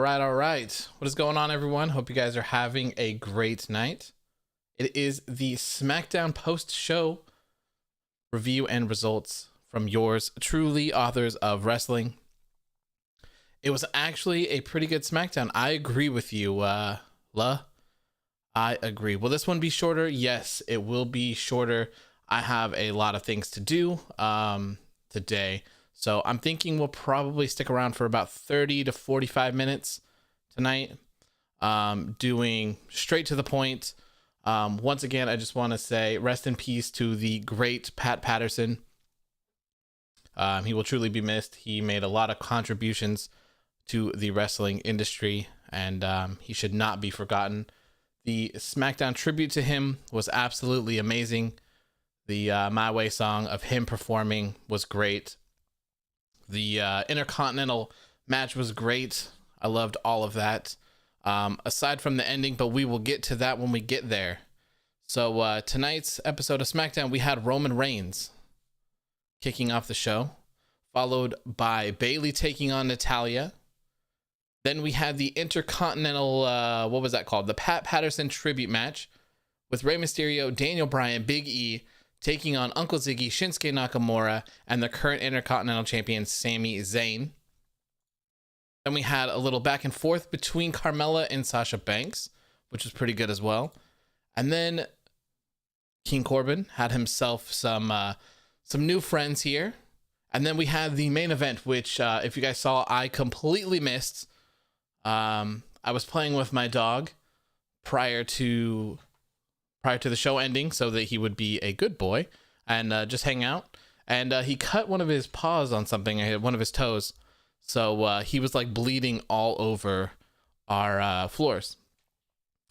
All right. What is going on, everyone? Hope you guys are having a great night. It is the SmackDown post-show review and results from yours truly, authors of wrestling. It was actually a pretty good SmackDown. I agree with you, La. I agree. Will this one be shorter? Yes, it will be shorter. I have a lot of things to do today. So I'm thinking we'll probably stick around for about 30 to 45 minutes tonight, doing straight to the point. Once again, I just want to say rest in peace to the great Pat Patterson. He will truly be missed. He made a lot of contributions to the wrestling industry, and he should not be forgotten. The SmackDown tribute to him was absolutely amazing. The My Way song of him performing was great. The Intercontinental match was great. I loved all of that. Aside from the ending, but we will get to that when we get there. So tonight's episode of SmackDown, we had Roman Reigns kicking off the show, followed by Bayley taking on Natalya. Then we had the Intercontinental, what was that called? The Pat Patterson tribute match with Rey Mysterio, Daniel Bryan, Big E, taking on Uncle Ziggy, Shinsuke Nakamura, and the current Intercontinental Champion, Sami Zayn. Then we had a little back and forth between Carmella and Sasha Banks, which was pretty good as well. And then King Corbin had himself some new friends here. And then we had the main event, which if you guys saw, I completely missed. I was playing with my dog prior to the show ending so that he would be a good boy and just hang out. And he cut one of his paws on something, one of his toes. So he was like bleeding all over our floors.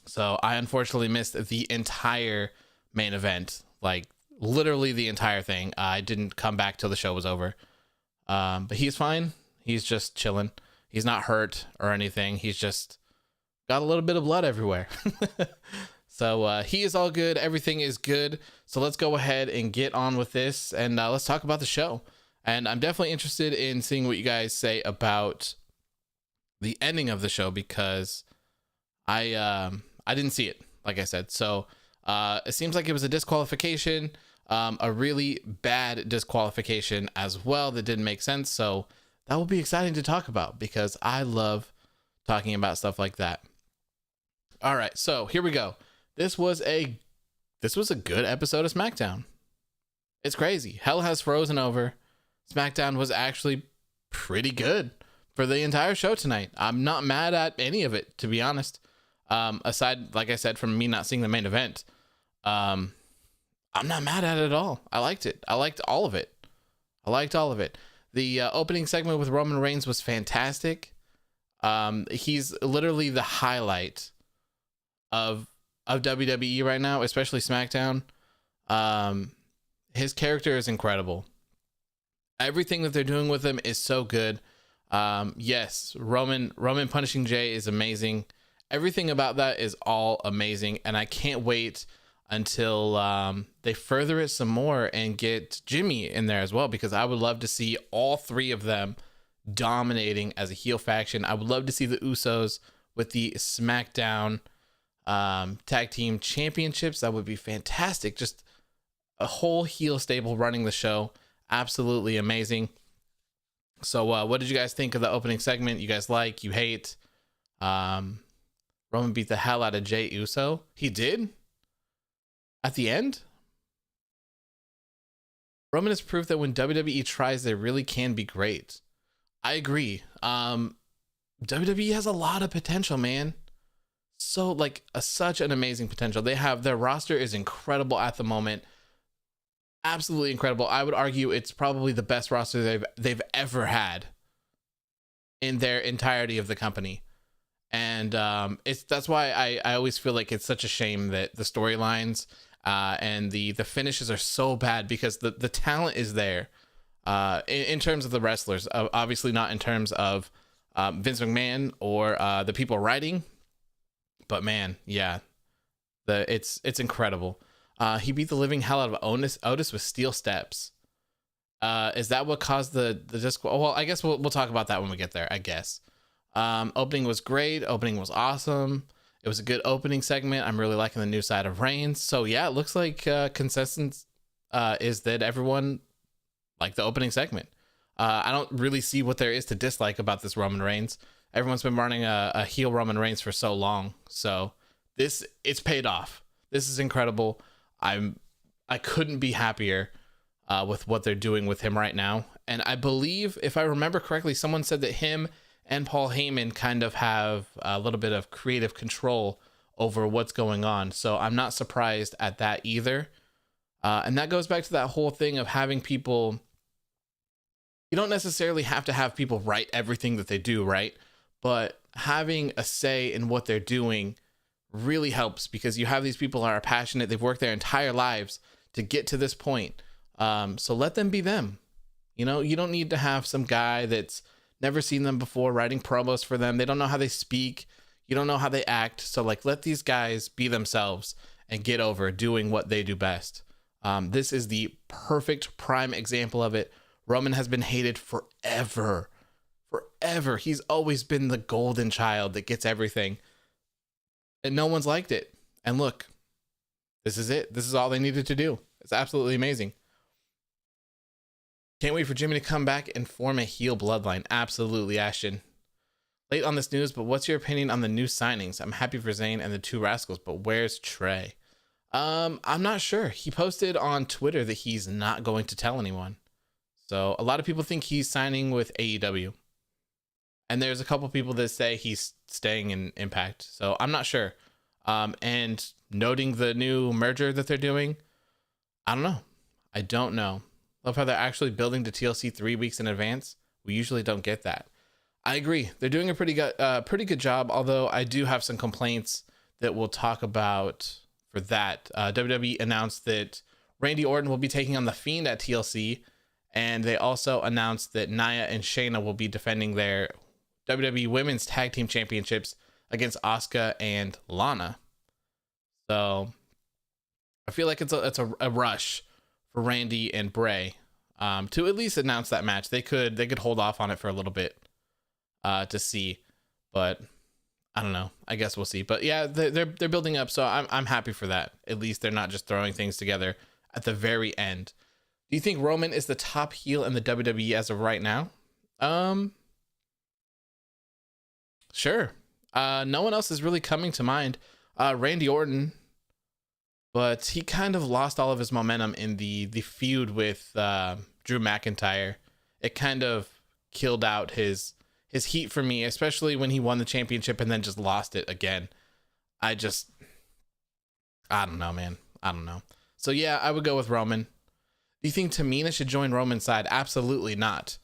So I unfortunately missed the entire main event, like literally the entire thing. I didn't come back till the show was over. But he's fine. He's just chilling. He's not hurt or anything. He's just got a little bit of blood everywhere. So he is all good. Everything is good. So let's go ahead and get on with this, and let's talk about the show. And I'm definitely interested in seeing what you guys say about the ending of the show, because I didn't see it, like I said. So it seems like it was a disqualification, a really bad disqualification as well that didn't make sense. So that will be exciting to talk about, because I love talking about stuff like that. All right, so here we go. This was a good episode of SmackDown. It's crazy. Hell has frozen over. SmackDown was actually pretty good for the entire show tonight. I'm not mad at any of it, to be honest. Aside, like I said, from me not seeing the main event, I'm not mad at it at all. I liked it. I liked all of it. The opening segment with Roman Reigns was fantastic. He's literally the highlight of WWE right now, especially SmackDown. His character is incredible. Everything that they're doing with him is so good. Yes, Roman punishing Jay is amazing. Everything about that is all amazing, and I can't wait until they further it some more and get Jimmy in there as well, because I would love to see all three of them dominating as a heel faction. I would love to see the Usos with the SmackDown tag team championships. That would be fantastic. Just a whole heel stable running the show. Absolutely amazing. So what did you guys think of the opening segment? You guys like, you hate? Roman beat the hell out of Jey Uso. He did? At the end? Roman is proof that when WWE tries, they really can be great. I agree. WWE has a lot of potential, man. So such an amazing potential. Their roster is incredible at the moment. Absolutely incredible. I would argue it's probably the best roster they've ever had in their entirety of the company. And that's why I always feel like it's such a shame that the storylines and the finishes are so bad, because the talent is there in terms of the wrestlers. Obviously not in terms of Vince McMahon or the people writing, but man, yeah, it's incredible. He beat the living hell out of Otis with steel steps. Is that what caused the disc? Well, I guess we'll talk about that when we get there, I guess. Opening was great. Opening was awesome. It was a good opening segment. I'm really liking the new side of Reigns. So yeah, it looks like consensus is that everyone liked the opening segment. I don't really see what there is to dislike about this Roman Reigns. Everyone's been running a heel Roman Reigns for so long. So it's paid off. This is incredible. I couldn't be happier with what they're doing with him right now. And I believe, if I remember correctly, someone said that him and Paul Heyman kind of have a little bit of creative control over what's going on. So I'm not surprised at that either. And that goes back to that whole thing of having people. You don't necessarily have to have people write everything that they do, right? But having a say in what they're doing really helps, because you have these people who are passionate. They've worked their entire lives to get to this point. So let them be them. You know, you don't need to have some guy that's never seen them before writing promos for them. They don't know how they speak. You don't know how they act. So let these guys be themselves and get over doing what they do best. This is the perfect prime example of it. Roman has been hated forever. He's always been the golden child that gets everything. And no one's liked it. And look, this is it. This is all they needed to do. It's absolutely amazing. Can't wait for Jimmy to come back and form a heel bloodline. Absolutely, Ashton. Late on this news, but what's your opinion on the new signings? I'm happy for Zayn and the two Rascals, but where's Trey? I'm not sure. He posted on Twitter that he's not going to tell anyone. So a lot of people think he's signing with AEW. And there's a couple people that say he's staying in Impact. So I'm not sure. And noting the new merger that they're doing, I don't know. Love how they're actually building to TLC 3 weeks in advance. We usually don't get that. I agree. They're doing a pretty good job, although I do have some complaints that we'll talk about for that. WWE announced that Randy Orton will be taking on The Fiend at TLC, and they also announced that Nia and Shayna will be defending their WWE Women's Tag Team Championships against Asuka and Lana. So I feel like it's a rush for Randy and Bray to at least announce that match. They could hold off on it for a little bit to see, but I don't know. I guess we'll see. But yeah, they're building up, so I'm happy for that. At least they're not just throwing things together at the very end. Do you think Roman is the top heel in the WWE as of right now? Sure. No one else is really coming to mind. Randy Orton, but he kind of lost all of his momentum in the feud with Drew McIntyre. It kind of killed out his heat for me, especially when he won the championship and then just lost it again. I don't know, man. I don't know. So yeah, I would go with Roman. Do you think Tamina should join Roman's side? Absolutely not.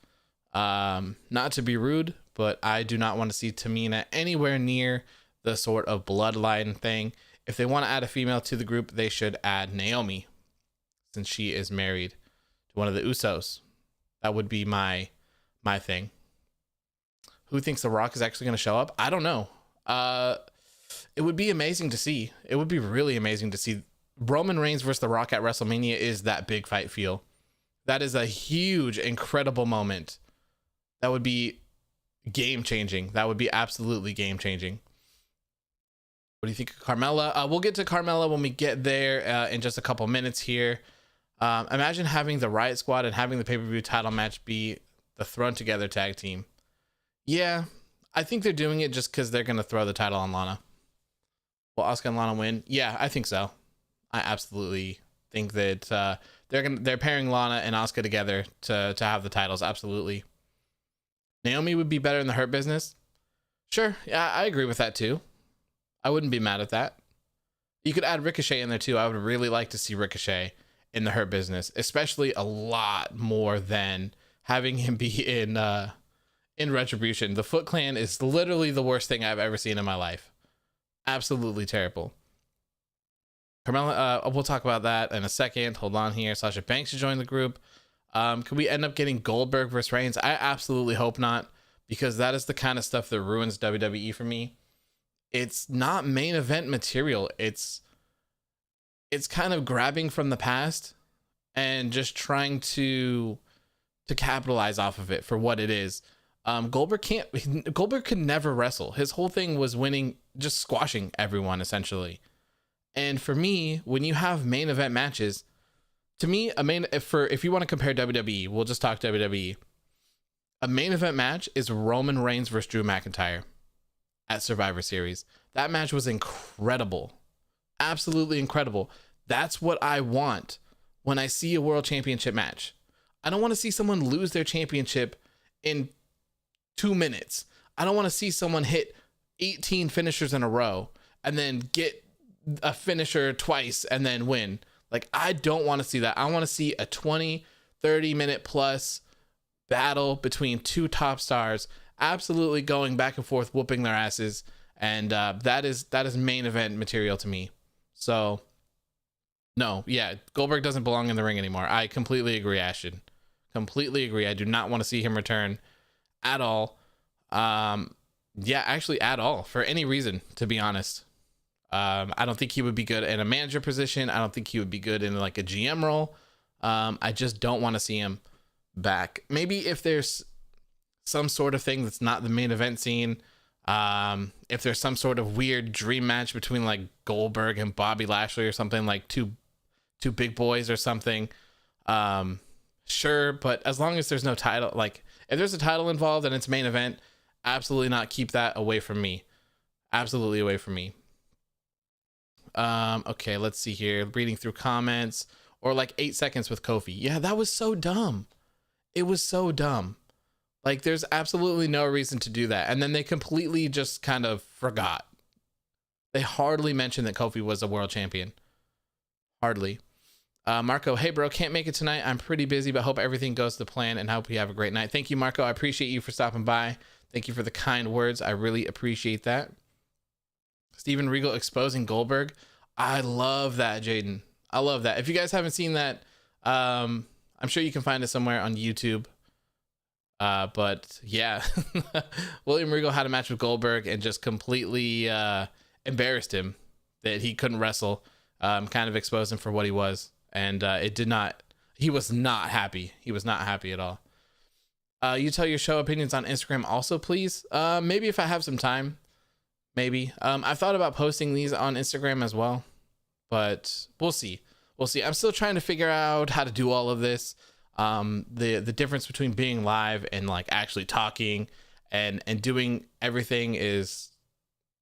Not to be rude, but I do not want to see Tamina anywhere near the sort of bloodline thing. If they want to add a female to the group, they should add Naomi, since she is married to one of the Usos. That would be my thing. Who thinks The Rock is actually going to show up? I don't know. It would be amazing to see. It would be really amazing to see. Roman Reigns versus The Rock at WrestleMania is that big fight feel. That is a huge, incredible moment. That would be game changing. That would be absolutely game changing. What do you think of Carmella? We'll get to Carmella when we get there in just a couple minutes here. Imagine having the Riot Squad and having the pay-per-view title match be the Thrown Together tag team. Yeah, I think they're doing it just because they're going to throw the title on Lana. Will Asuka and Lana win? Yeah, I think so. I absolutely think that they're pairing Lana and Asuka together to have the titles. Absolutely. Naomi would be better in the Hurt Business. Sure, yeah, I agree with that too. I wouldn't be mad at that. You could add Ricochet in there too. I would really like to see Ricochet in the Hurt Business, especially a lot more than having him be in Retribution. The Foot Clan is literally the worst thing I've ever seen in my life. Absolutely terrible. Carmella, we'll talk about that in a second. Hold on here. Sasha Banks should join the group. Could we end up getting Goldberg versus Reigns? I absolutely hope not, because that is the kind of stuff that ruins WWE for me. It's not main event material. It's kind of grabbing from the past and just trying to capitalize off of it for what it is. Goldberg could never wrestle. His whole thing was winning, just squashing everyone essentially. And for me, when you have main event matches, to me, if you want to compare WWE, we'll just talk WWE. A main event match is Roman Reigns versus Drew McIntyre at Survivor Series. That match was incredible. Absolutely incredible. That's what I want when I see a world championship match. I don't want to see someone lose their championship in 2 minutes. I don't want to see someone hit 18 finishers in a row and then get a finisher twice and then win. Like, I don't want to see that. I want to see a 20, 30 minute plus battle between two top stars, absolutely going back and forth, whooping their asses. And that is main event material to me. So no, yeah, Goldberg doesn't belong in the ring anymore. I completely agree, Ashton. Completely agree. I do not want to see him return at all. Yeah, actually at all, for any reason, to be honest. I don't think he would be good in a manager position. I don't think he would be good in like a GM role. I just don't want to see him back. Maybe if there's some sort of thing that's not the main event scene, if there's some sort of weird dream match between like Goldberg and Bobby Lashley or something, like two big boys or something, sure. But as long as there's no title, like if there's a title involved and it's main event, absolutely not. Keep that away from me. Absolutely away from me. Okay, let's see here. Reading through comments. Or like 8 seconds with Kofi. Yeah, that was so dumb. It was so dumb. Like, there's absolutely no reason to do that. And then they completely just kind of forgot. They hardly mentioned that Kofi was a world champion. Hardly. Marco, hey bro, can't make it tonight. I'm pretty busy, but hope everything goes to plan and hope you have a great night. Thank you, Marco. I appreciate you for stopping by. Thank you for the kind words. I really appreciate that. Steven Regal exposing Goldberg. I love that, Jaden. I love that. If you guys haven't seen that, I'm sure you can find it somewhere on YouTube. But yeah, William Regal had a match with Goldberg and just completely embarrassed him that he couldn't wrestle. Kind of exposed him for what he was. And he was not happy. He was not happy at all. You tell your show opinions on Instagram also, please. Maybe if I have some time. Maybe. I've thought about posting these on Instagram as well, but we'll see. We'll see. I'm still trying to figure out how to do all of this. The difference between being live and like actually talking and doing everything is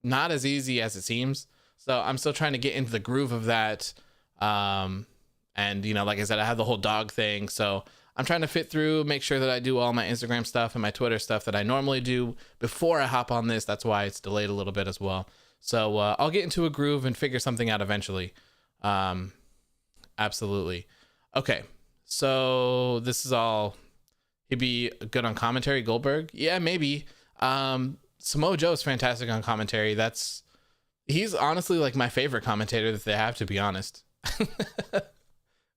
not as easy as it seems. So I'm still trying to get into the groove of that. And you know, like I said, I have the whole dog thing. So I'm trying to fit through, make sure that I do all my Instagram stuff and my Twitter stuff that I normally do before I hop on this. That's why it's delayed a little bit as well. So I'll get into a groove and figure something out eventually. Absolutely. Okay. So this is all, he'd be good on commentary, Goldberg. Yeah, maybe. Samoa Joe is fantastic on commentary. That's He's honestly like my favorite commentator that they have, to be honest.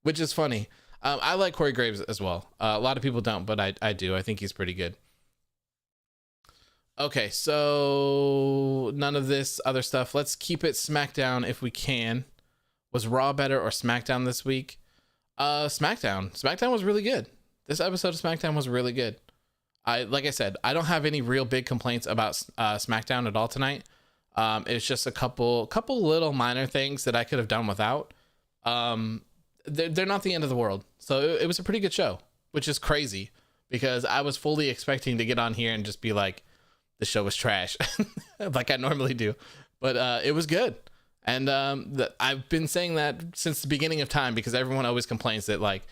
Which is funny. I like Corey Graves as well. A lot of people don't, but I do. I think he's pretty good. Okay, so none of this other stuff. Let's keep it SmackDown if we can. Was Raw better or SmackDown this week? SmackDown. SmackDown was really good. This episode of SmackDown was really good. Like I said, I don't have any real big complaints about SmackDown at all tonight. It's just a couple little minor things that I could have done without. They're not the end of the world. So it was a pretty good show, which is crazy because I was fully expecting to get on here and just be like, the show was trash like I normally do, but it was good. And I've been saying that since the beginning of time because everyone always complains that like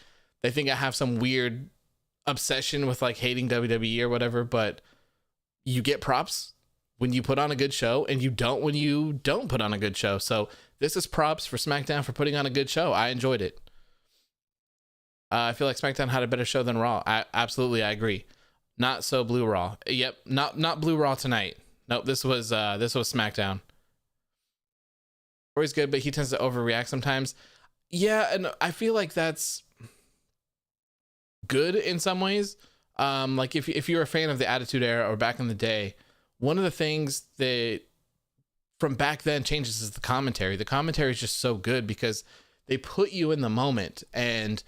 they think I have some weird obsession with like hating WWE or whatever, but you get props when you put on a good show and you don't when you don't put on a good show. So this is props for SmackDown for putting on a good show. I enjoyed it. I feel like SmackDown had a better show than Raw. I agree. Not so Blue Raw. Yep, not Blue Raw tonight. Nope, this was SmackDown. Corey's good, but he tends to overreact sometimes. Yeah, and I feel like that's good in some ways. Like if you're a fan of the Attitude Era or back in the day, one of the things that from back then changes is the commentary. The commentary is just so good because they put you in the moment and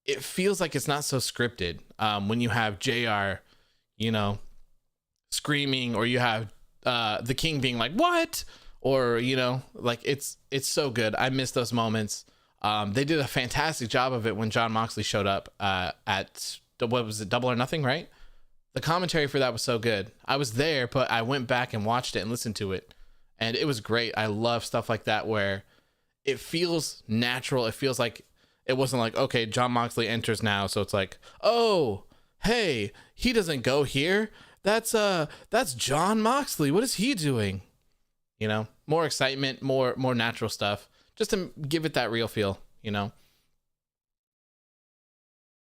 it feels like it's not so scripted. When you have JR, screaming, or you have the King being like, what? Or, like it's so good. I miss those moments. They did a fantastic job of it when Jon Moxley showed up at, what was it, Double or Nothing, right? The commentary for that was so good. I was there, but I went back and watched it and listened to it. And it was great. I love stuff like that where it feels natural. It feels like it wasn't like, okay, Jon Moxley enters now. So it's like, oh, hey, he doesn't go here. That's Jon Moxley. What is he doing? More excitement, more natural stuff, just to give it that real feel,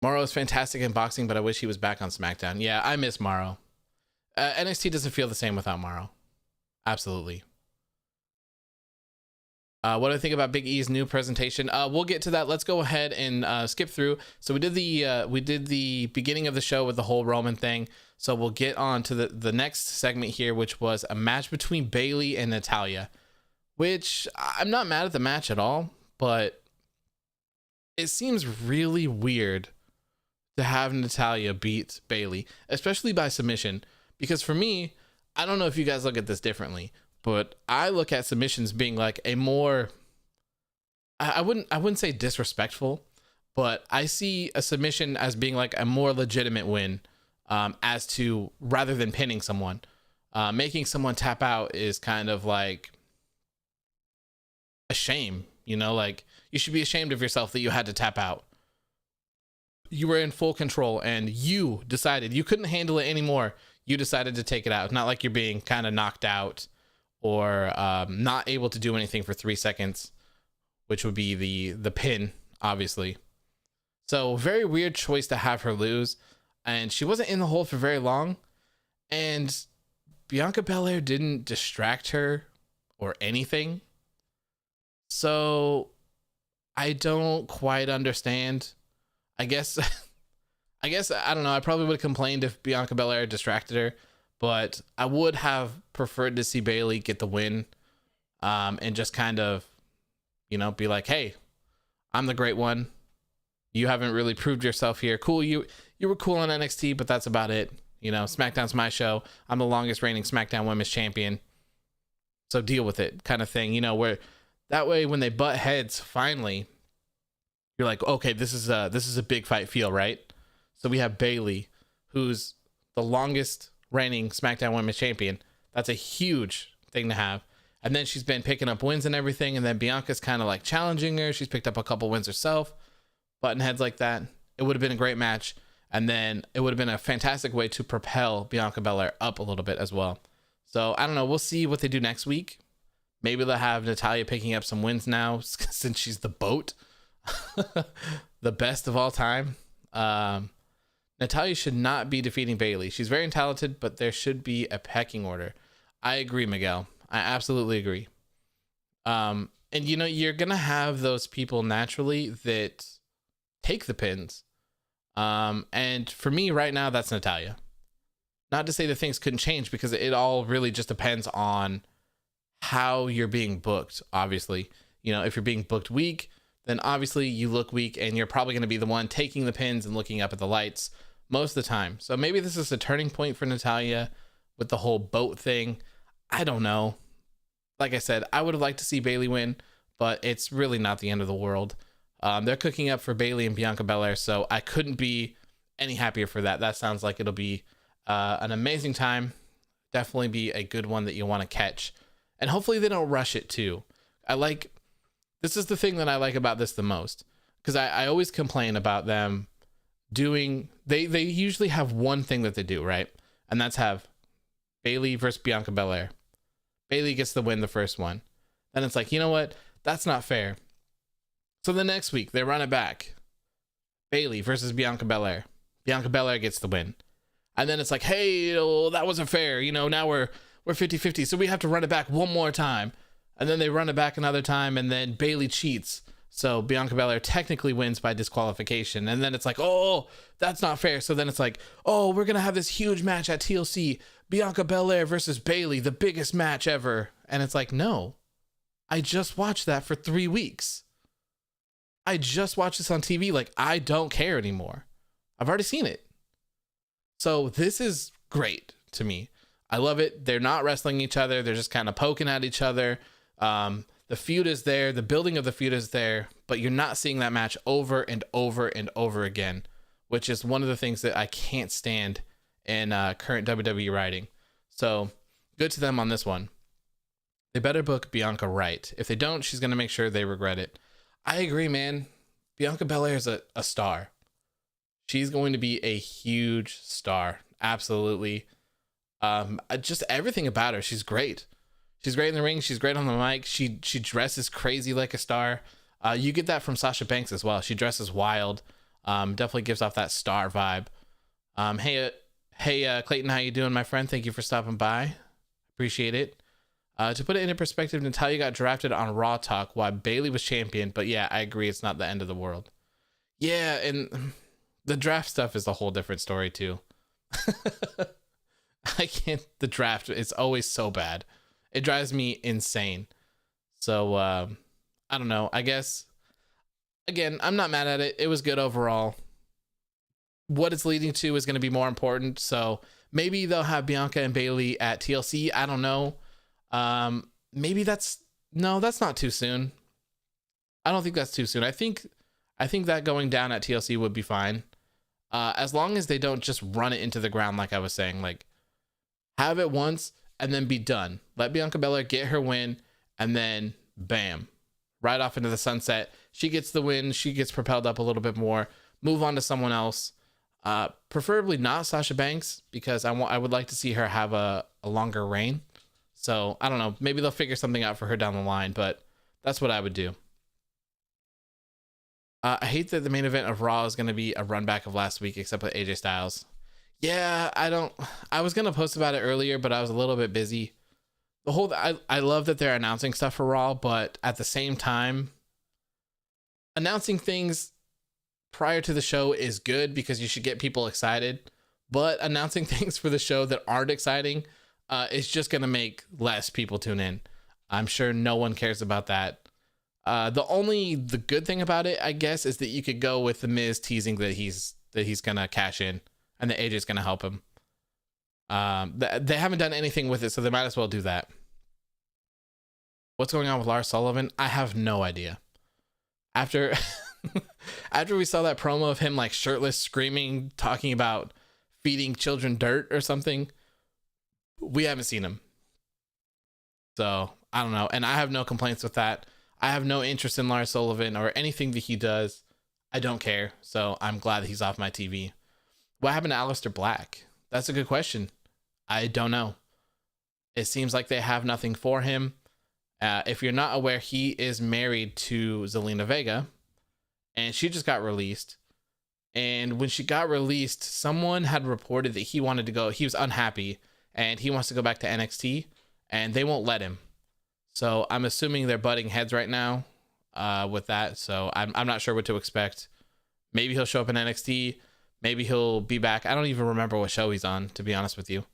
Morrow is fantastic in boxing, but I wish he was back on SmackDown. Yeah, I miss Morrow. NXT doesn't feel the same without Morrow. Absolutely. What do I think about Big E's new presentation? We'll get to that. Let's go ahead and skip through. So we did the beginning of the show with the whole Roman thing. So we'll get on to the next segment here, which was a match between Bayley and Natalya, which I'm not mad at the match at all, but it seems really weird to have Natalya beat Bayley, especially by submission, because for me, I don't know if you guys look at this differently, but I look at submissions being like a more, I wouldn't say disrespectful, but I see a submission as being like a more legitimate win, as to rather than pinning someone. Making someone tap out is kind of like a shame, like you should be ashamed of yourself that you had to tap out. You were in full control and you decided you couldn't handle it anymore. You decided to take it out. It's not like you're being kind of knocked out or not able to do anything for 3 seconds, which would be the pin, obviously. So very weird choice to have her lose. And she wasn't in the hole for very long. And Bianca Belair didn't distract her or anything. So I don't quite understand. I guess I don't know. I probably would have complained if Bianca Belair distracted her, but I would have preferred to see Bayley get the win, and just kind of, be like, hey, I'm the great one. You haven't really proved yourself here. Cool. You were cool on NXT, but that's about it. SmackDown's my show. I'm the longest reigning SmackDown Women's Champion. So deal with it, kind of thing, where that way when they butt heads, finally, you're like, okay, this is a big fight feel, right? So we have Bayley, who's the longest reigning SmackDown Women's Champion. That's a huge thing to have. And then she's been picking up wins and everything. And then Bianca's kind of like challenging her. She's picked up a couple wins herself. Button heads like that. It would have been a great match. And then it would have been a fantastic way to propel Bianca Belair up a little bit as well. So I don't know. We'll see what they do next week. Maybe they'll have Natalya picking up some wins now since she's the BOAT. The best of all time. Natalya should not be defeating Bayley. She's very talented, but there should be a pecking order. I agree, Miguel. I absolutely agree. And you know, you're gonna have those people naturally that take the pins. And for me right now, that's Natalya. Not to say that things couldn't change, because it all really just depends on how you're being booked. Obviously, you know, if you're being booked weak, then obviously you look weak and you're probably going to be the one taking the pins and looking up at the lights most of the time. So maybe this is a turning point for Natalya with the whole boat thing. I don't know. Like I said, I would have liked to see Bayley win, but it's really not the end of the world. They're cooking up for Bayley and Bianca Belair, so I couldn't be any happier for that. That sounds like it'll be an amazing time. Definitely be a good one that you want to catch. And hopefully they don't rush it too. This is the thing that I like about this the most, because I always complain about them doing, they usually have one thing that they do, right? And that's have Bayley versus Bianca Belair. Bayley gets the win the first one. Then it's like, you know what? That's not fair. So the next week they run it back. Bayley versus Bianca Belair. Bianca Belair gets the win. And then it's like, hey, oh, that wasn't fair. You know, now we're 50-50, so we have to run it back one more time. And then they run it back another time, and then Bayley cheats. So Bianca Belair technically wins by disqualification. And then it's like, oh, that's not fair. So then it's like, oh, we're going to have this huge match at TLC. Bianca Belair versus Bayley, the biggest match ever. And it's like, no, I just watched that for 3 weeks. I just watched this on TV. Like, I don't care anymore. I've already seen it. So this is great to me. I love it. They're not wrestling each other. They're just kind of poking at each other. The feud is there. The building of the feud is there, but you're not seeing that match over and over and over again, which is one of the things that I can't stand in current WWE writing. So good to them on this one. They better book Bianca right. If they don't, she's going to make sure they regret it. I agree, man. Bianca Belair is a star. She's going to be a huge star. Absolutely. Just everything about her. She's great. She's great in the ring. She's great on the mic. She dresses crazy like a star. You get that from Sasha Banks as well. She dresses wild. Definitely gives off that star vibe. Hey, Clayton, how you doing, my friend? Thank you for stopping by. Appreciate it. To put it into perspective, Natalya got drafted on Raw Talk while Bayley was champion. But yeah, I agree. It's not the end of the world. Yeah, and the draft stuff is a whole different story too. The draft is always so bad. It drives me insane. So, I don't know. I guess, again, I'm not mad at it. It was good overall. What it's leading to is going to be more important. So maybe they'll have Bianca and Bayley at TLC. I don't know. Maybe that's not too soon. I don't think that's too soon. I think that going down at TLC would be fine. As long as they don't just run it into the ground, like I was saying, like have it once and then be done. Let Bianca Belair get her win, and then bam, right off into the sunset. She gets the win. She gets propelled up a little bit more. Move on to someone else. Preferably not Sasha Banks, because I would like to see her have a longer reign. So I don't know. Maybe they'll figure something out for her down the line, but that's what I would do. I hate that the main event of Raw is going to be a run back of last week, except with AJ Styles. Yeah, I was going to post about it earlier, but I was a little bit busy. I love that they're announcing stuff for Raw, but at the same time, announcing things prior to the show is good because you should get people excited, but announcing things for the show that aren't exciting is just going to make less people tune in. I'm sure no one cares about that. The good thing about it, I guess, is that you could go with the Miz teasing that he's gonna cash in and that AJ's gonna help him. They haven't done anything with it, so they might as well do that. What's going on with Lars Sullivan? I have no idea. After we saw that promo of him like shirtless, screaming, talking about feeding children dirt or something, we haven't seen him. So I don't know, and I have no complaints with that. I have no interest in Lars Sullivan or anything that he does. I don't care. So I'm glad that he's off my TV. What happened to Aleister Black? That's a good question. I don't know. It seems like they have nothing for him. If you're not aware, he is married to Zelina Vega, and she just got released. And when she got released, someone had reported that he wanted to go. He was unhappy, and he wants to go back to NXT, and they won't let him. So I'm assuming they're butting heads right now with that. So I'm not sure what to expect. Maybe he'll show up in NXT. Maybe he'll be back. I don't even remember what show he's on, to be honest with you.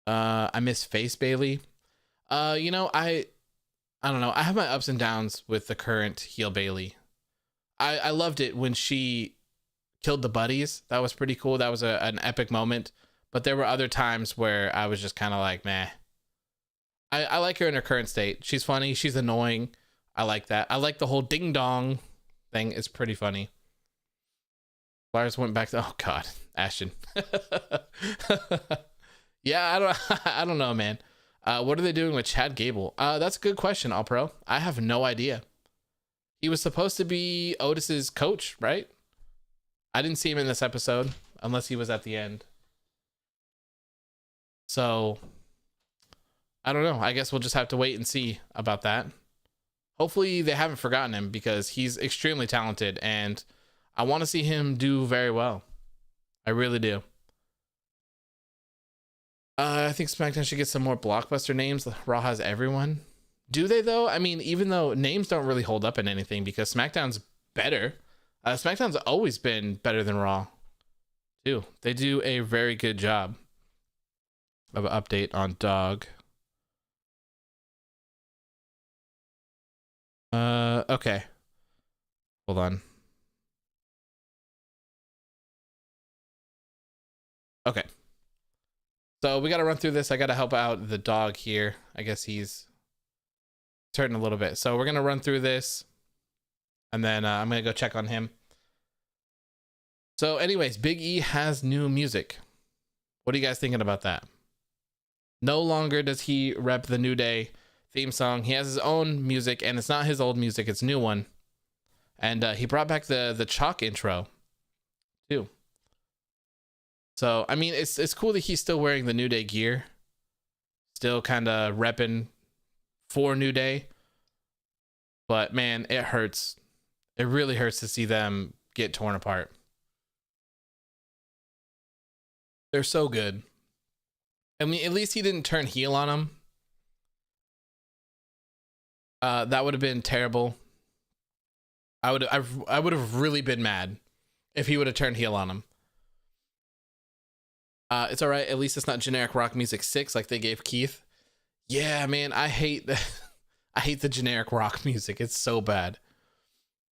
I miss face Bayley. You know, I don't know. I have my ups and downs with the current heel Bayley. I loved it when she killed the buddies. That was pretty cool. That was an epic moment. But there were other times where I was just kind of like, meh. I like her in her current state. She's funny. She's annoying. I like that. I like the whole ding dong thing. It's pretty funny. Lars went back to, oh God, Ashton. Yeah, I don't know, man. What are they doing with Chad Gable? That's a good question, All Pro. I have no idea. He was supposed to be Otis's coach, right? I didn't see him in this episode unless he was at the end. So I don't know. I guess we'll just have to wait and see about that. Hopefully they haven't forgotten him because he's extremely talented and I want to see him do very well. I really do. I think SmackDown should get some more blockbuster names. Raw has everyone. Do they though? I mean, even though names don't really hold up in anything because SmackDown's better. SmackDown's always been better than Raw too. They do a very good job of an update on Dog. Okay. Hold on. Okay. So we got to run through this. I got to help out the dog here. I guess he's turning a little bit. So we're going to run through this and then I'm going to go check on him. So anyways, Big E has new music. What are you guys thinking about that? No longer does he rep the New Day theme song. He has his own music and it's not his old music. It's a new one. And he brought back the chalk intro too. So, I mean, it's cool that he's still wearing the New Day gear. Still kind of repping for New Day. But, man, it hurts. It really hurts to see them get torn apart. They're so good. I mean, at least he didn't turn heel on them. That would have been terrible. I would have really been mad if he would have turned heel on him. It's all right. At least it's not generic rock music 6 like they gave Keith. Yeah, man, I hate the generic rock music. It's so bad.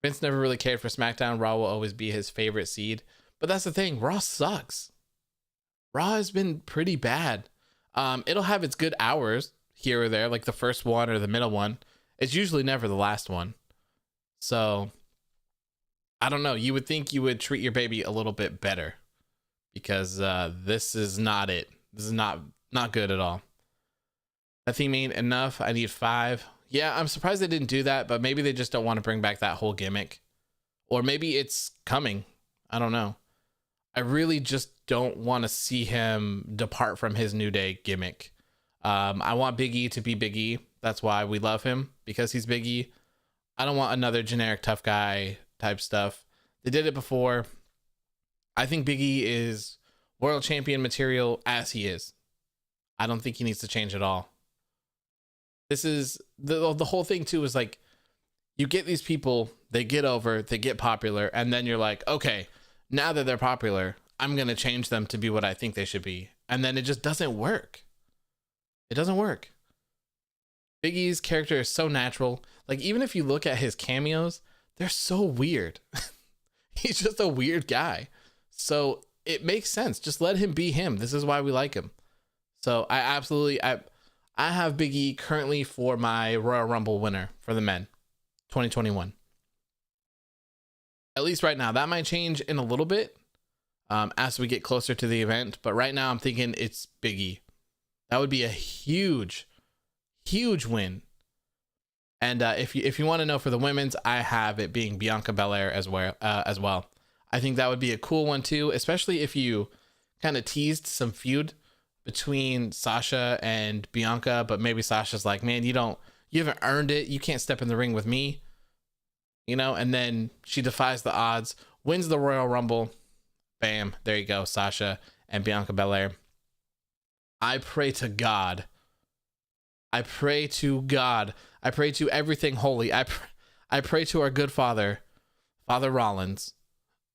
Vince never really cared for SmackDown. Raw will always be his favorite seed. But that's the thing. Raw sucks. Raw has been pretty bad. It'll have its good hours here or there, like the first one or the middle one. It's usually never the last one. So, I don't know. You would think you would treat your baby a little bit better. Because this is not it. This is not good at all. That theme ain't enough. I need 5. Yeah, I'm surprised they didn't do that, but maybe they just don't want to bring back that whole gimmick. Or maybe it's coming. I don't know. I really just don't want to see him depart from his New Day gimmick. I want Big E to be Big E. That's why we love him, because he's Big E. I don't want another generic tough guy type stuff. They did it before. I think Big E is world champion material as he is. I don't think he needs to change at all. This is the whole thing too is like, you get these people, they get over, they get popular, and then you're like, okay, now that they're popular, I'm going to change them to be what I think they should be. And then it just doesn't work. It doesn't work. Big E's character is so natural. Like, even if you look at his cameos, they're so weird. He's just a weird guy. So it makes sense. Just let him be him. This is why we like him. So I have Big E currently for my Royal Rumble winner for the men 2021. At least right now. That might change in a little bit as we get closer to the event. But right now I'm thinking it's Big E. That would be a huge win. And if you want to know for the women's, I have it being Bianca Belair as well. I think that would be a cool one too, especially if you kind of teased some feud between Sasha and Bianca, but maybe Sasha's like, man, you haven't earned it. You can't step in the ring with me, and then she defies the odds, wins the Royal Rumble. Bam. There you go. Sasha and Bianca Belair. I pray to God I pray to God. I pray to everything holy. I pray to our good Father, Father Rollins,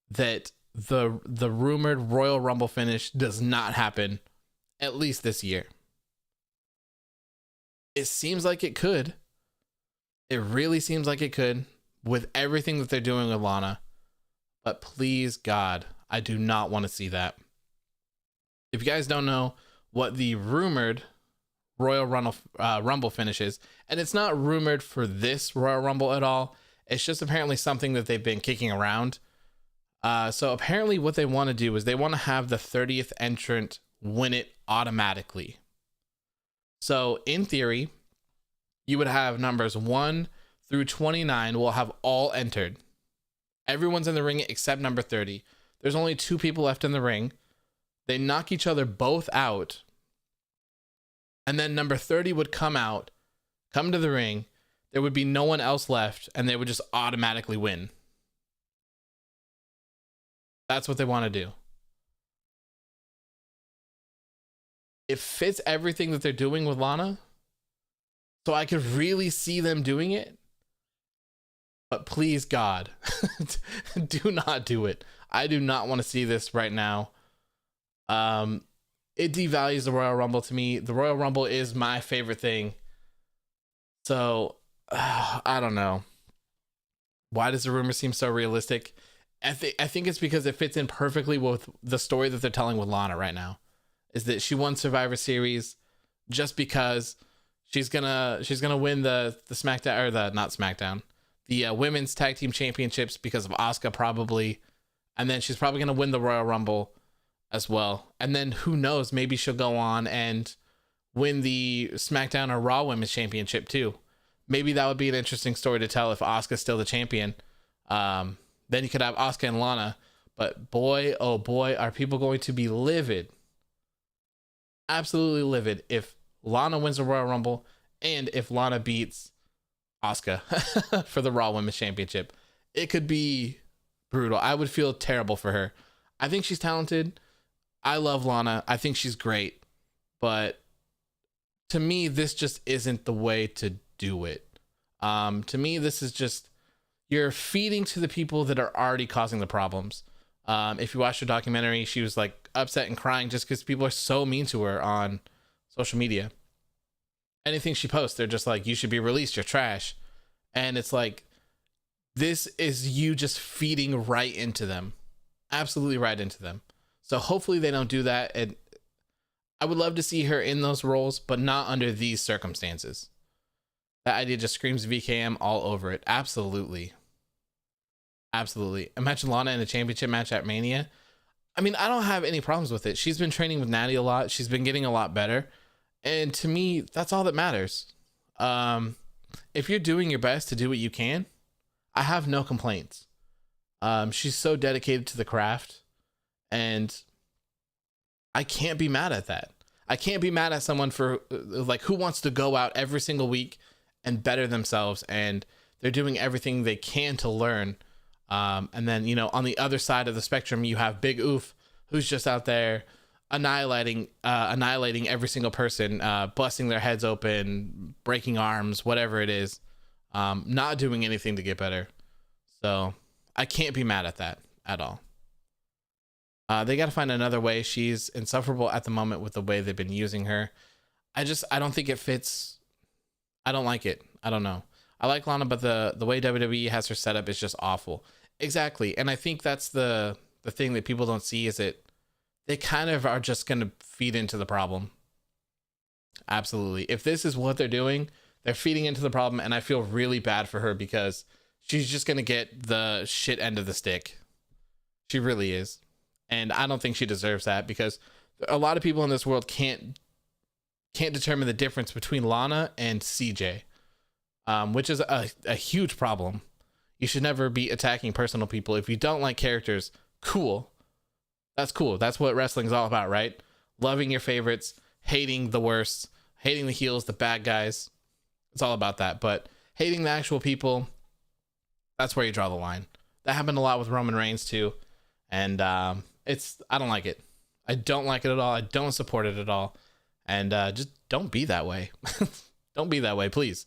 that the rumored Royal Rumble finish does not happen, at least this year. It seems like it could. It really seems like it could with everything that they're doing with Lana. But please, God, I do not want to see that. If you guys don't know what the rumored Royal Rumble finish is, and it's not rumored for this Royal Rumble at all, it's just apparently something that they've been kicking around. So apparently what they want to do is they want to have the 30th entrant win it automatically. So in theory, you would have numbers 1 through 29 will have all entered. Everyone's in the ring except number 30. There's only 2 people left in the ring. They knock each other both out. And then number 30 would come to the ring. There would be no one else left, and they would just automatically win. That's what they want to do. It fits everything that they're doing with Lana. So I could really see them doing it. But please, God, do not do it. I do not want to see this right now. It devalues the Royal Rumble to me. The Royal Rumble is my favorite thing. So, I don't know. Why does the rumor seem so realistic? I think it's because it fits in perfectly with the story that they're telling with Lana right now. Is that she won Survivor Series just because she's gonna win the SmackDown, or the women's tag team championships because of Asuka probably, and then she's probably gonna win the Royal Rumble as well. And then who knows, maybe she'll go on and win the SmackDown or Raw Women's Championship too. Maybe that would be an interesting story to tell if Asuka's still the champion. Then you could have Asuka and Lana. But boy, oh boy, are people going to be livid. Absolutely livid if Lana wins the Royal Rumble and if Lana beats Asuka for the Raw Women's Championship. It could be brutal. I would feel terrible for her. I think she's talented. I love Lana. I think she's great. But to me, this just isn't the way to do it. To me, this is just, you're feeding to the people that are already causing the problems. If you watch her documentary, she was like upset and crying just because people are so mean to her on social media. Anything she posts, they're just like, you should be released, you're trash. And it's like, this is you just feeding right into them. Absolutely right into them. So hopefully they don't do that. And I would love to see her in those roles, but not under these circumstances. That idea just screams VKM all over it. Absolutely. Absolutely. Imagine Lana in a championship match at Mania. I mean, I don't have any problems with it. She's been training with Natty a lot. She's been getting a lot better. And to me, that's all that matters. If you're doing your best to do what you can, I have no complaints. She's so dedicated to the craft, and I can't be mad at that. I can't be mad at someone for like who wants to go out every single week and better themselves, and they're doing everything they can to learn. And then, you know, on the other side of the spectrum, you have Big Oof, who's just out there annihilating every single person, busting their heads open, breaking arms, whatever it is, not doing anything to get better. So I can't be mad at that at all. They got to find another way. She's insufferable at the moment with the way they've been using her. I don't think it fits. I don't like it. I don't know. I like Lana, but the way WWE has her set up is just awful. Exactly. And I think that's the thing that people don't see, is that they kind of are just going to feed into the problem. Absolutely. If this is what they're doing, they're feeding into the problem, and I feel really bad for her because she's just going to get the shit end of the stick. She really is. And I don't think she deserves that, because a lot of people in this world can't determine the difference between Lana and CJ, which is a huge problem. You should never be attacking personal people. If you don't like characters, cool. That's cool. That's what wrestling's all about, right? Loving your favorites, hating the worst, hating the heels, the bad guys. It's all about that. But hating the actual people, that's where you draw the line. That happened a lot with Roman Reigns too. And I don't like it. I don't like it at all. I don't support it at all. And just don't be that way. Don't be that way, please.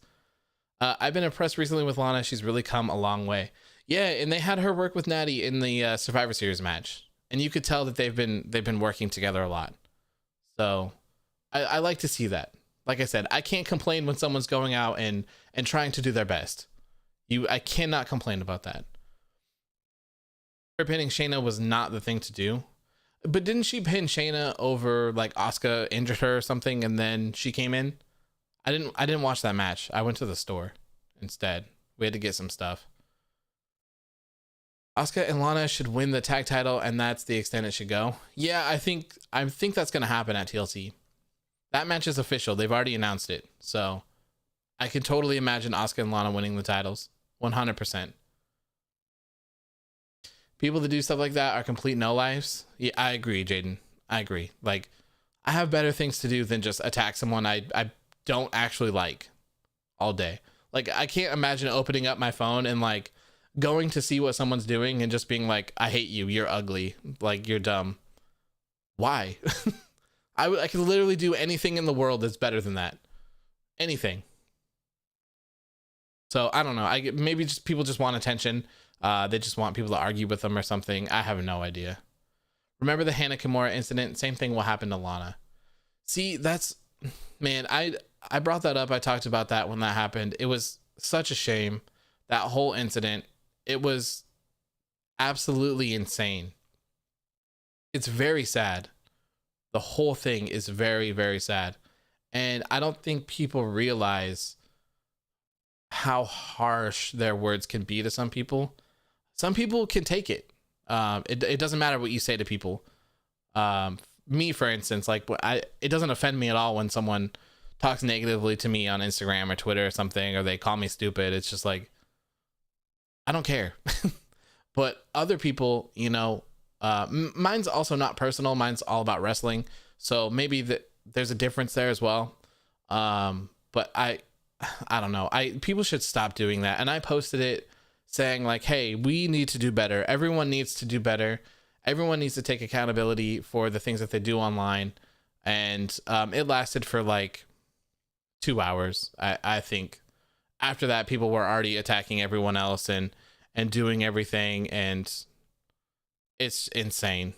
I've been impressed recently with Lana. She's really come a long way. Yeah, and they had her work with Natty in the Survivor Series match, and you could tell that they've been working together a lot. So I like to see that. Like I said, I can't complain when someone's going out and trying to do their best. I cannot complain about that. Her pinning Shayna was not the thing to do. But didn't she pin Shayna over, like, Asuka injured her or something and then she came in? I didn't watch that match. I went to the store instead. We had to get some stuff. Asuka and Lana should win the tag title, and that's the extent it should go. Yeah, I think that's gonna happen at TLC. That match is official. They've already announced it. So I can totally imagine Asuka and Lana winning the titles. 100%. People that do stuff like that are complete no lives. Yeah, I agree, Jaden. I agree. Like, I have better things to do than just attack someone I don't actually like all day. Like, I can't imagine opening up my phone and, like, going to see what someone's doing and just being like, I hate you. You're ugly. Like, you're dumb. Why? I could literally do anything in the world that's better than that. Anything. So I don't know. Maybe just people just want attention. They just want people to argue with them or something. I have no idea. Remember the Hana Kimura incident? Same thing will happen to Lana. See, man, I brought that up. I talked about that when that happened. It was such a shame. That whole incident. It was absolutely insane. It's very sad. The whole thing is very, very sad. And I don't think people realize how harsh their words can be to some people. Some people can take it. It doesn't matter what you say to people. Me, for instance, like, it doesn't offend me at all when someone talks negatively to me on Instagram or Twitter or something, or they call me stupid. It's just like, I don't care. But other people, you know, mine's also not personal. Mine's all about wrestling. So maybe there's a difference there as well. But I don't know. People should stop doing that. And I posted it saying, like, hey, we need to do better. Everyone needs to do better. Everyone needs to take accountability for the things that they do online. And it lasted for like 2 hours, I think. After that, people were already attacking everyone else and doing everything, and it's insane.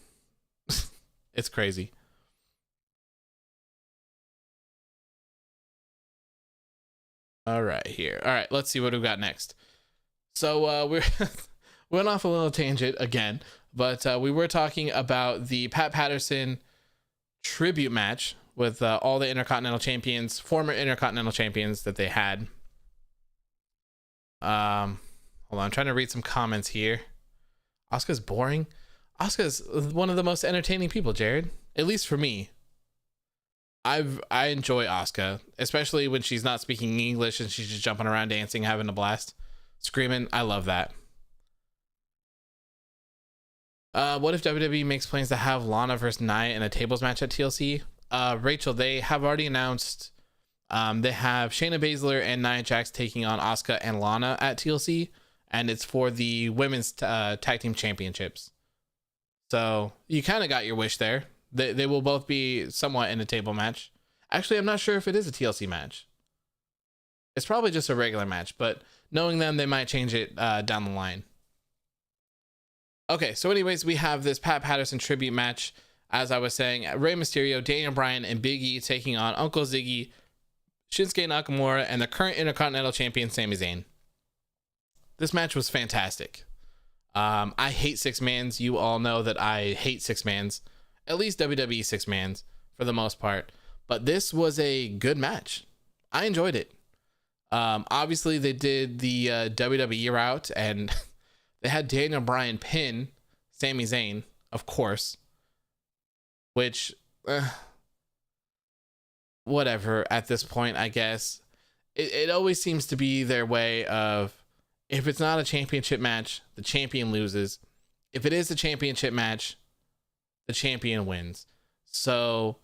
It's crazy. All right, here. All right, let's see what we've got next. So we went off a little tangent again, but we were talking about the Pat Patterson tribute match with all the Intercontinental Champions, former Intercontinental Champions that they had. Hold on, I'm trying to read some comments here. Asuka's boring. Asuka's one of the most entertaining people, Jared. At least for me. I enjoy Asuka, especially when she's not speaking English and she's just jumping around, dancing, having a blast, screaming. I love that. What if WWE makes plans to have Lana versus Nia in a tables match at TLC? Rachel, they have already announced they have Shayna Baszler and Nia Jax taking on Asuka and Lana at TLC, and it's for the women's tag team championships. So you kind of got your wish there. They will both be somewhat in a table match. Actually, I'm not sure if it is a TLC match. It's probably just a regular match, but knowing them, they might change it down the line. Okay, so anyways, we have this Pat Patterson tribute match. As I was saying, Rey Mysterio, Daniel Bryan, and Big E taking on Uncle Ziggy, Shinsuke Nakamura, and the current Intercontinental Champion, Sami Zayn. This match was fantastic. I hate six-mans. You all know that I hate six-mans. At least WWE six-mans for the most part. But this was a good match. I enjoyed it. Obviously, they did the WWE route, and they had Daniel Bryan pin Sami Zayn, of course. Which, whatever, at this point, I guess. It always seems to be their way of, if it's not a championship match, the champion loses. If it is a championship match, the champion wins. So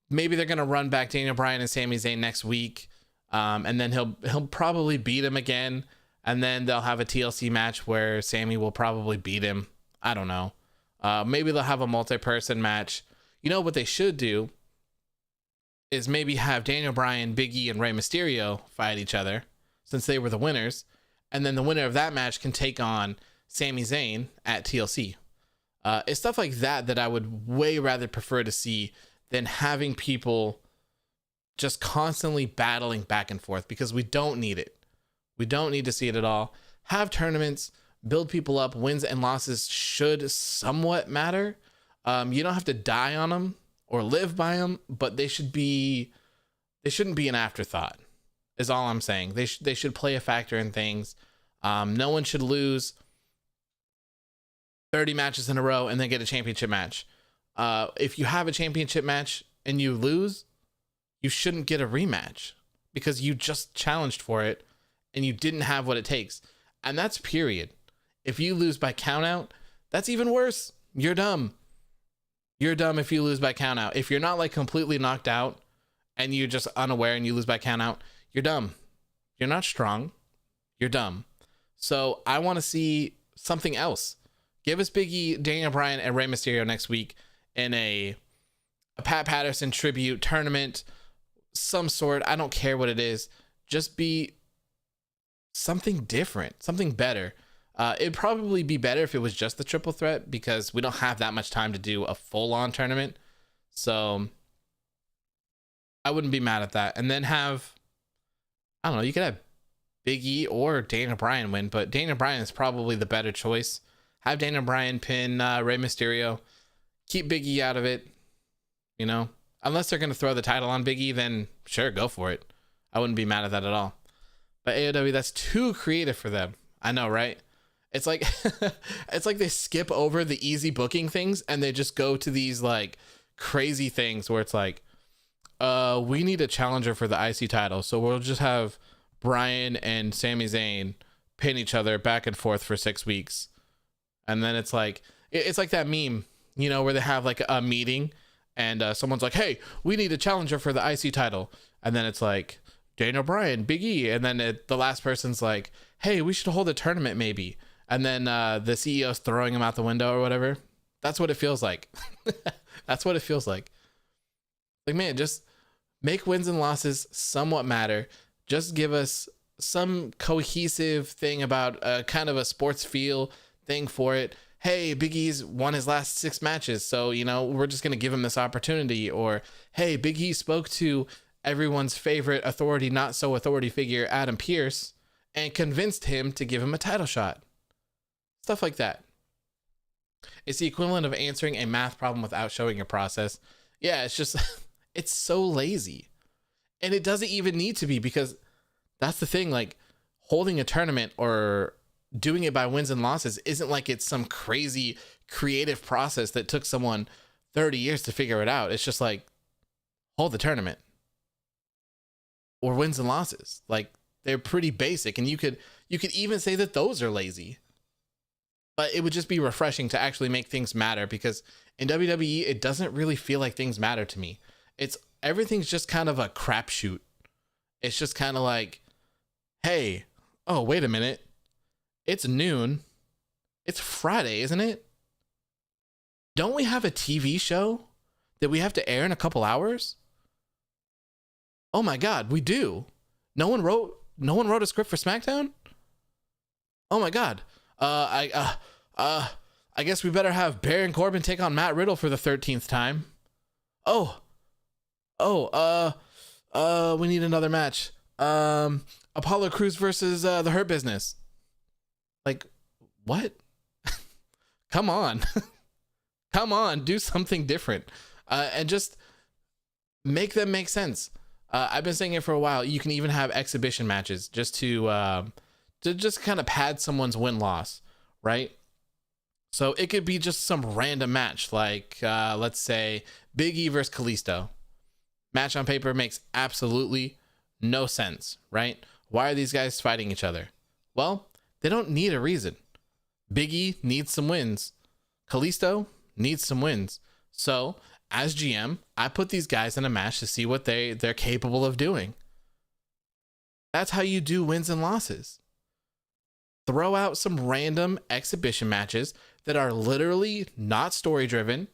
maybe they're going to run back Daniel Bryan and Sami Zayn next week. And then he'll probably beat him again. And then they'll have a TLC match where Sami will probably beat him. I don't know. Maybe they'll have a multi-person match. You know what they should do is maybe have Daniel Bryan, Big E, and Rey Mysterio fight each other since they were the winners. And then the winner of that match can take on Sami Zayn at TLC. It's stuff like that I would way rather prefer to see than having people just constantly battling back and forth, because we don't need it. We don't need to see it at all. Have tournaments, build people up. Wins and losses should somewhat matter. You don't have to die on them or live by them, but they shouldn't be an afterthought, is all I'm saying. They should play a factor in things. No one should lose 30 matches in a row and then get a championship match. If you have a championship match and you lose, you shouldn't get a rematch because you just challenged for it and you didn't have what it takes. And that's period. If you lose by countout, that's even worse. You're dumb. You're dumb if you lose by countout. If you're not like completely knocked out and you're just unaware and you lose by countout, you're dumb. You're not strong. You're dumb. So I want to see something else. Give us Big E, Daniel Bryan, and Rey Mysterio next week in a Pat Patterson tribute tournament, some sort. I don't care what it is. Just be something different, something better. It'd probably be better if it was just the triple threat, because we don't have that much time to do a full-on tournament. So I wouldn't be mad at that. And then have, I don't know, you could have Big E or Daniel Bryan win, but Daniel Bryan is probably the better choice. Have Daniel Bryan pin Rey Mysterio. Keep Big E out of it. You know, unless they're going to throw the title on Big E, then sure, go for it. I wouldn't be mad at that at all. But AEW, that's too creative for them. I know, right? It's like it's like they skip over the easy booking things and they just go to these like crazy things where it's like, we need a challenger for the IC title, so we'll just have Bryan and Sami Zayn pin each other back and forth for 6 weeks. And then it's like that meme, you know, where they have like a meeting and someone's like, hey, we need a challenger for the IC title. And then it's like Daniel Bryan, Big E. And then the last person's like, hey, we should hold a tournament maybe. And then the CEO's throwing him out the window or whatever. That's what it feels like. That's what it feels like. Like, man, just make wins and losses somewhat matter. Just give us some cohesive thing about kind of a sports feel thing for it. Hey, Big E's won his last 6 matches, so, you know, we're just going to give him this opportunity. Or, hey, Big E spoke to everyone's favorite authority, not so authority figure, Adam Pearce, and convinced him to give him a title shot. Stuff like that. It's the equivalent of answering a math problem without showing your process. Yeah, it's just, it's so lazy. And it doesn't even need to be, because that's the thing. Like, holding a tournament or doing it by wins and losses isn't like it's some crazy creative process that took someone 30 years to figure it out. It's just like, hold the tournament or wins and losses. Like, they're pretty basic, and you could even say that those are lazy. But it would just be refreshing to actually make things matter, because in WWE, it doesn't really feel like things matter to me. Everything's just kind of a crapshoot. It's just kind of like, hey, oh, wait a minute. It's noon. It's Friday, isn't it? Don't we have a TV show that we have to air in a couple hours? Oh my God, we do. No one wrote a script for SmackDown? Oh my God. I guess we better have Baron Corbin take on Matt Riddle for the 13th time. We need another match. Apollo Crews versus the Hurt Business. Like, what? Come on. Come on, do something different. And just make them make sense. I've been saying it for a while. You can even have exhibition matches just to just kind of pad someone's win-loss, right? So it could be just some random match, like let's say Big E versus Kalisto. Match on paper makes absolutely no sense, right? Why are these guys fighting each other? Well, they don't need a reason. Big E needs some wins. Kalisto needs some wins. So as GM, I put these guys in a match to see what they're capable of doing. That's how you do wins and losses. Throw out some random exhibition matches that are literally not story driven.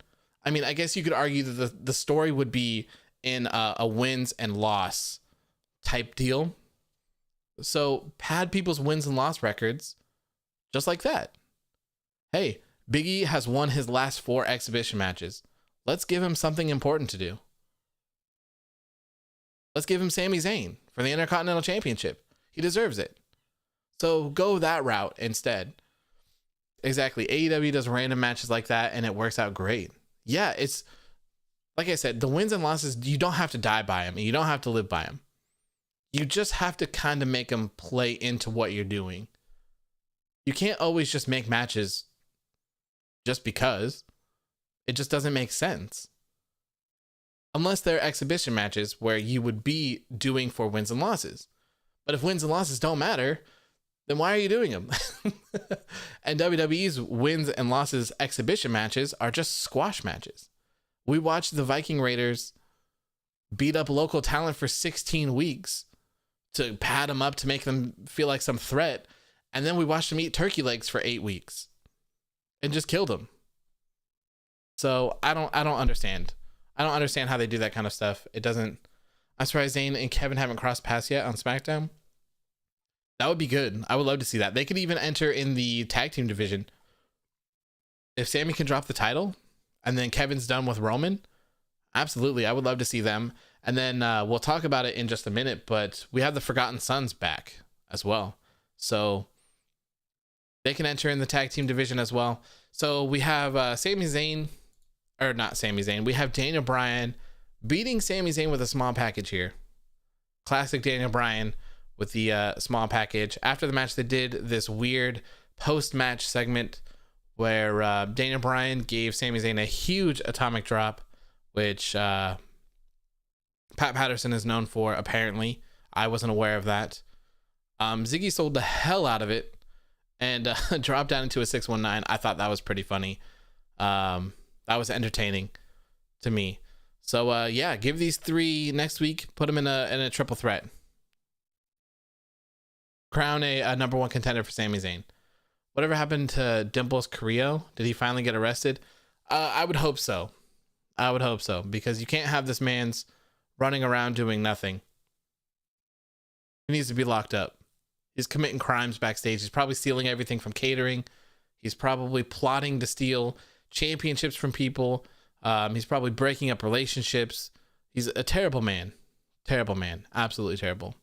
I mean, I guess you could argue that the story would be in a wins and loss type deal. So pad people's wins and loss records just like that. Hey, Big E has won his last 4 exhibition matches. Let's give him something important to do. Let's give him Sami Zayn for the Intercontinental Championship. He deserves it. So go that route instead. Exactly. AEW does random matches like that and it works out great. Yeah, it's like I said, the wins and losses, you don't have to die by them. You don't have to live by them. You just have to kind of make them play into what you're doing. You can't always just make matches just because. It just doesn't make sense. Unless they're exhibition matches where you would be doing for wins and losses. But if wins and losses don't matter, then why are you doing them? And WWE's wins and losses exhibition matches are just squash matches. We watched the Viking Raiders beat up local talent for 16 weeks to pad them up to make them feel like some threat. And then we watched them eat turkey legs for 8 weeks and just killed them. So I don't understand. I don't understand how they do that kind of stuff. It doesn't. I'm surprised Zayn and Kevin haven't crossed paths yet on SmackDown. That would be good. I would love to see that. They could even enter in the tag team division. If Sami can drop the title and then Kevin's done with Roman, absolutely. I would love to see them. And then we'll talk about it in just a minute, but we have the Forgotten Sons back as well. So they can enter in the tag team division as well. So we have Sami Zayn, or not Sami Zayn. We have Daniel Bryan beating Sami Zayn with a small package here. Classic Daniel Bryan with the small package. After the match, they did this weird post-match segment where Daniel Bryan gave Sami Zayn a huge atomic drop, which Pat Patterson is known for, apparently. I wasn't aware of that. Ziggy sold the hell out of it and dropped down into a 619. I thought that was pretty funny. That was entertaining to me. So yeah, give these 3 next week. Put them in a triple threat. Crown a number 1 contender for Sami Zayn. Whatever happened to Dimples Carrillo? Did he finally get arrested? I would hope so. I would hope so, because you can't have this man's running around doing nothing. He needs to be locked up. He's committing crimes backstage. He's probably stealing everything from catering. He's probably plotting to steal championships from people. He's probably breaking up relationships. He's a terrible man. Terrible man. Absolutely terrible.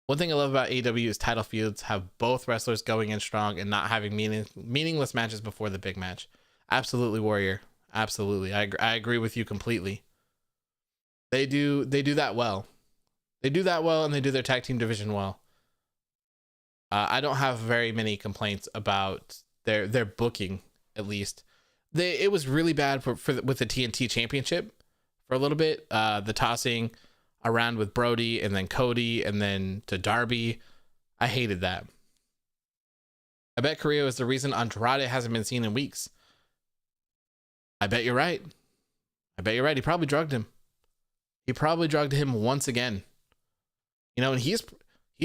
One thing I love about AEW is title feuds have both wrestlers going in strong and not having meaningless matches before the big match. Absolutely, Warrior. Absolutely. I agree with you completely. They do that well. They do that well, and they do their tag team division well. I don't have very many complaints about their booking, at least. It was really bad with the TNT Championship for a little bit. The tossing around with Brody and then Cody and then to Darby. I hated that. I bet Carrillo is the reason Andrade hasn't been seen in weeks. I bet you're right. I bet you're right. He probably drugged him. He probably drugged him once again. You know, and he's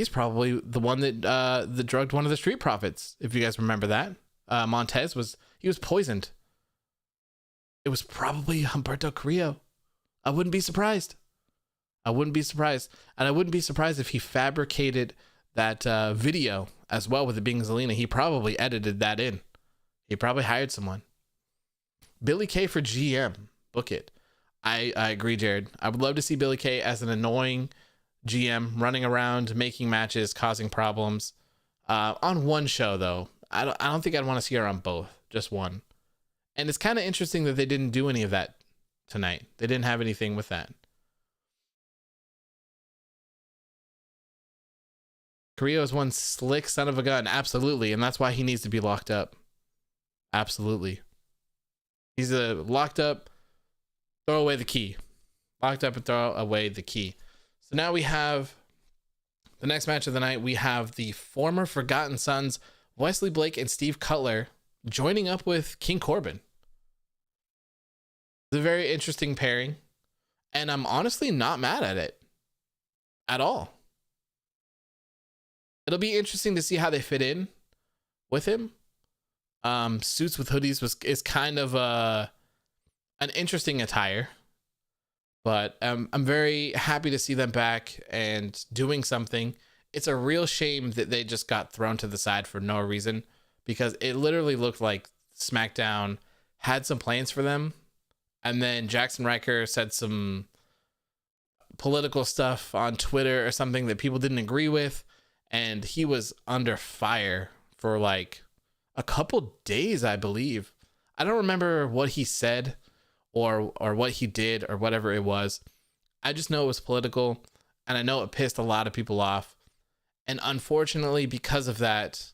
probably the one that drugged one of the Street Profits, if you guys remember that. Montez was poisoned. It was probably Humberto Carrillo. I wouldn't be surprised. I wouldn't be surprised. And I wouldn't be surprised if he fabricated that video as well, with it being Zelina. He probably edited that in. He probably hired someone. Billy Kay for GM. Book it. I agree, Jared. I would love to see Billy Kay as an annoying GM running around, making matches, causing problems. On one show, though. I don't think I'd want to see her on both. Just one. And it's kind of interesting that they didn't do any of that tonight. They didn't have anything with that. Carrillo is one slick son of a gun. Absolutely. And that's why he needs to be locked up. Absolutely. He's locked up, throw away the key. Locked up and throw away the key. So now we have the next match of the night. We have the former Forgotten Sons, Wesley Blake and Steve Cutler, joining up with King Corbin. It's a very interesting pairing. And I'm honestly not mad at it at all. It'll be interesting to see how they fit in with him. Suits with hoodies is kind of an interesting attire. But I'm very happy to see them back and doing something. It's a real shame that they just got thrown to the side for no reason, because it literally looked like SmackDown had some plans for them. And then Jackson Riker said some political stuff on Twitter or something that people didn't agree with. And he was under fire for like a couple days, I believe. I don't remember what he said or what he did or whatever it was. I just know it was political, and I know it pissed a lot of people off. And unfortunately, because of that,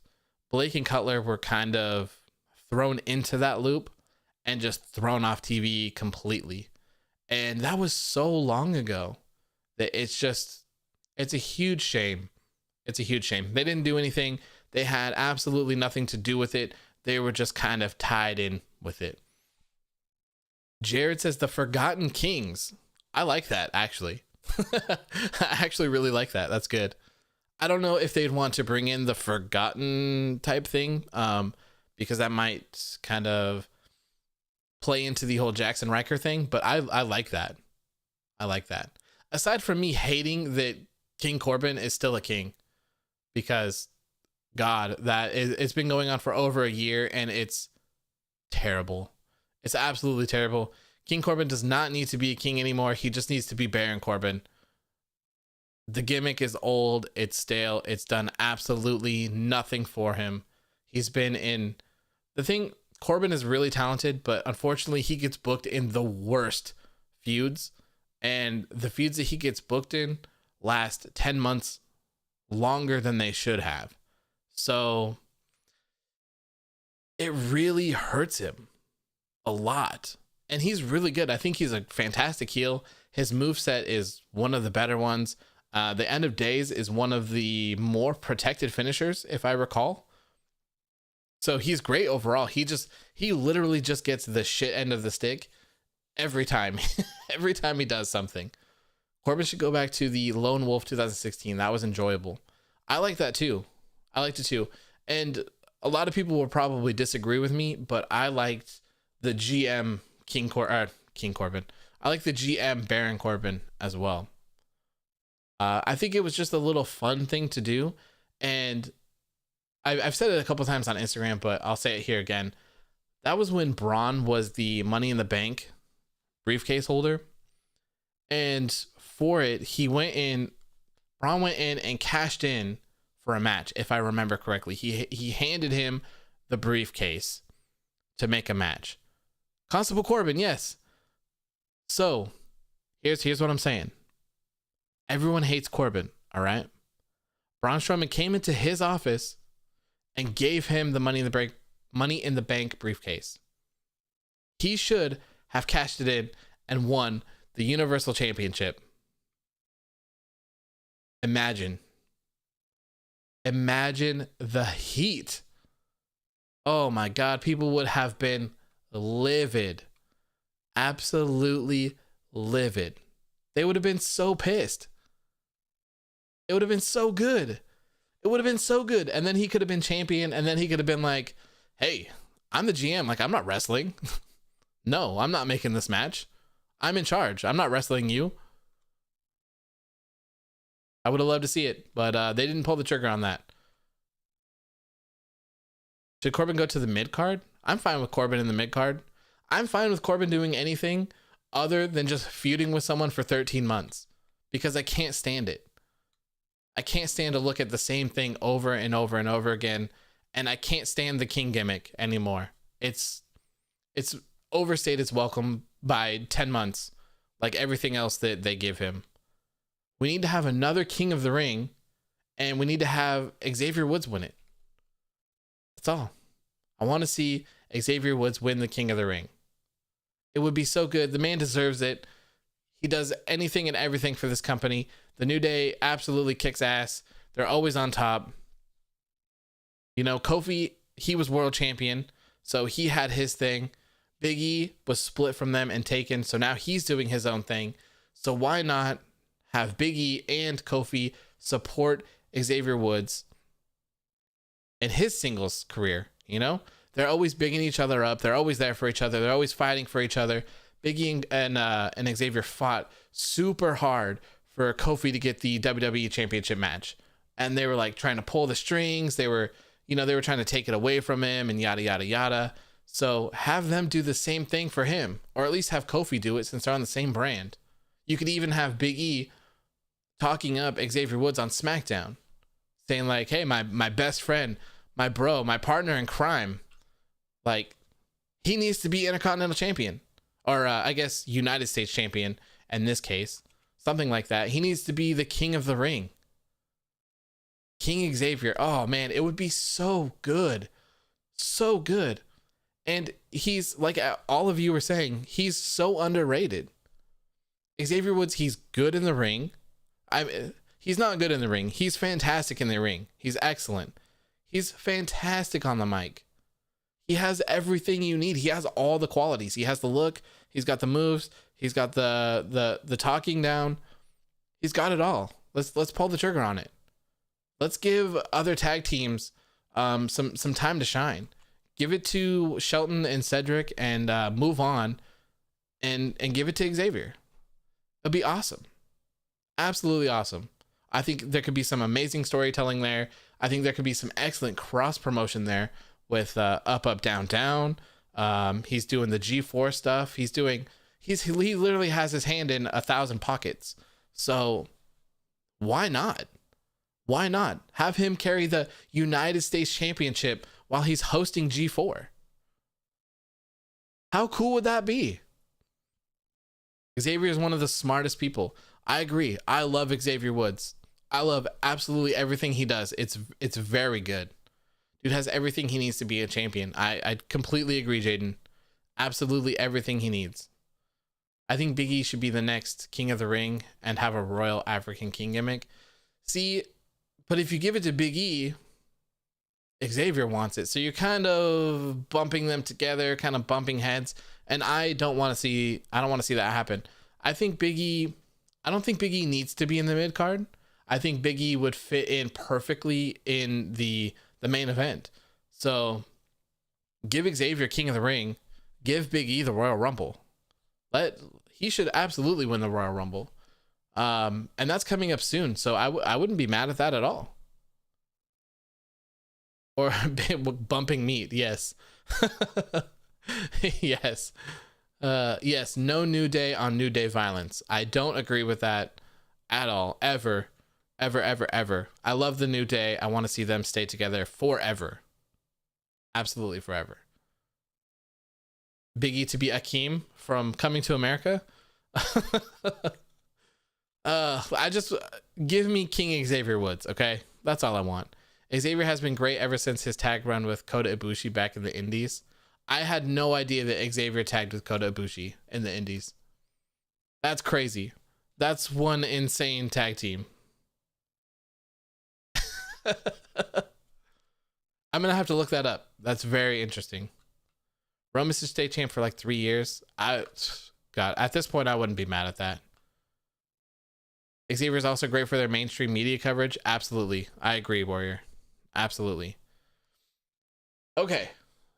Blake and Cutler were kind of thrown into that loop and just thrown off TV completely. And that was so long ago that it's a huge shame. It's a huge shame. They didn't do anything. They had absolutely nothing to do with it. They were just kind of tied in with it. Jared says the Forgotten Kings. I like that, actually. I actually really like that. That's good. I don't know if they'd want to bring in the Forgotten type thing, because that might kind of play into the whole Jackson Riker thing, but I like that. I like that. Aside from me hating that King Corbin is still a king, because God, it's been going on for over a year and it's terrible. It's absolutely terrible. King Corbin does not need to be a king anymore. He just needs to be Baron Corbin. The gimmick is old. It's stale. It's done absolutely nothing for him. He's been in the thing. Corbin is really talented, but unfortunately he gets booked in the worst feuds, and the feuds that he gets booked in last 10 months longer than they should have. So it really hurts him a lot. And he's really good. I think he's a fantastic heel. His moveset is one of the better ones. The End of Days is one of the more protected finishers, if I recall. So he's great overall. He literally just gets the shit end of the stick every time. Every time he does something. Corbin should go back to the Lone Wolf 2016. That was enjoyable. I like that too. I liked it too. And a lot of people will probably disagree with me, but I liked the GM King Corbin. I like the GM Baron Corbin as well. I think it was just a little fun thing to do. And I've said it a couple times on Instagram, but I'll say it here again. That was when Braun was the Money in the Bank briefcase holder. And for it, Braun went in and cashed in for a match, if I remember correctly. He handed him the briefcase to make a match. Constable Corbin, yes. So, here's what I'm saying. Everyone hates Corbin, all right? Braun Strowman came into his office and gave him the Money in the Bank briefcase. He should have cashed it in and won the Universal Championship. Imagine the heat. Oh my God, people would have been livid. Absolutely livid. They would have been so pissed. It would have been so good. It would have been so good. And then he could have been champion, and then he could have been like, hey, I'm the GM. Like, I'm not wrestling. No, I'm not making this match. I'm in charge. I'm not wrestling you. I would have loved to see it, but they didn't pull the trigger on that. Should Corbin go to the mid card? I'm fine with Corbin in the mid card. I'm fine with Corbin doing anything other than just feuding with someone for 13 months, because I can't stand it. I can't stand to look at the same thing over and over and over again, and I can't stand the king gimmick anymore. It's overstayed its welcome by 10 months, like everything else that they give him. We need to have another King of the Ring, and we need to have Xavier Woods win it. That's all. I want to see Xavier Woods win the King of the Ring. It would be so good. The man deserves it. He does anything and everything for this company. The New Day absolutely kicks ass. They're always on top. You know, Kofi, he was world champion, so he had his thing. Big E was split from them and taken, so now he's doing his own thing. So why not have Big E and Kofi support Xavier Woods in his singles career? You know, they're always bigging each other up. They're always there for each other. They're always fighting for each other. Biggie and Xavier fought super hard for Kofi to get the WWE Championship match, and they were like trying to pull the strings. They were trying to take it away from him and yada yada yada. So have them do the same thing for him, or at least have Kofi do it since they're on the same brand. You could even have Big E talking up Xavier Woods on SmackDown, saying like, hey, my best friend, my bro, my partner in crime, like, he needs to be Intercontinental Champion, or I guess United States Champion in this case, something like that. He needs to be the King of the Ring. King Xavier. Oh man, it would be so good. So good. And he's, like all of you were saying, he's so underrated. Xavier Woods, he's good in the ring. He's not good in the ring. He's fantastic in the ring. He's excellent. He's fantastic on the mic. He has everything you need. He has all the qualities. He has the look. He's got the moves. He's got the talking down. He's got it all. Let's pull the trigger on it. Let's give other tag teams some time to shine. Give it to Shelton and Cedric and move on and give it to Xavier. It'll be awesome. Absolutely awesome. I think there could be some amazing storytelling there. I think there could be some excellent cross promotion there with up, up, down, down. He's doing the G4 stuff. He literally has his hand in 1,000 pockets. So why not? Why not have him carry the United States Championship while he's hosting G4? How cool would that be? Xavier is one of the smartest people. I agree. I love Xavier Woods. I love absolutely everything he does. It's very good. Dude has everything he needs to be a champion. I completely agree, Jaden. Absolutely everything he needs. I think Big E should be the next King of the Ring and have a Royal African King gimmick. See, but if you give it to Big E, Xavier wants it. So you're kind of bumping them together, kind of bumping heads. And I don't want to see that happen. I don't think Big E needs to be in the mid card. I think Big E would fit in perfectly in the main event. So give Xavier King of the Ring, give Big E the Royal Rumble. He should absolutely win the Royal Rumble. And that's coming up soon. So I wouldn't be mad at that at all. Or bumping meat. Yes. Yes. Yes. No New Day on New Day violence. I don't agree with that at all. Ever. I love the New Day. I want to see them stay together forever. Absolutely forever. Big E to be Akeem from Coming to America. Give me King Xavier Woods, okay? That's all I want. Xavier has been great ever since his tag run with Kota Ibushi back in the Indies. I had no idea that Xavier tagged with Kota Ibushi in the Indies. That's crazy. That's one insane tag team. I'm gonna have to look that up. That's very interesting. Roman is state champ for like 3 years. God, at this point, I wouldn't be mad at that. Xavier is also great for their mainstream media coverage. Absolutely. I agree, Warrior. Absolutely. Okay.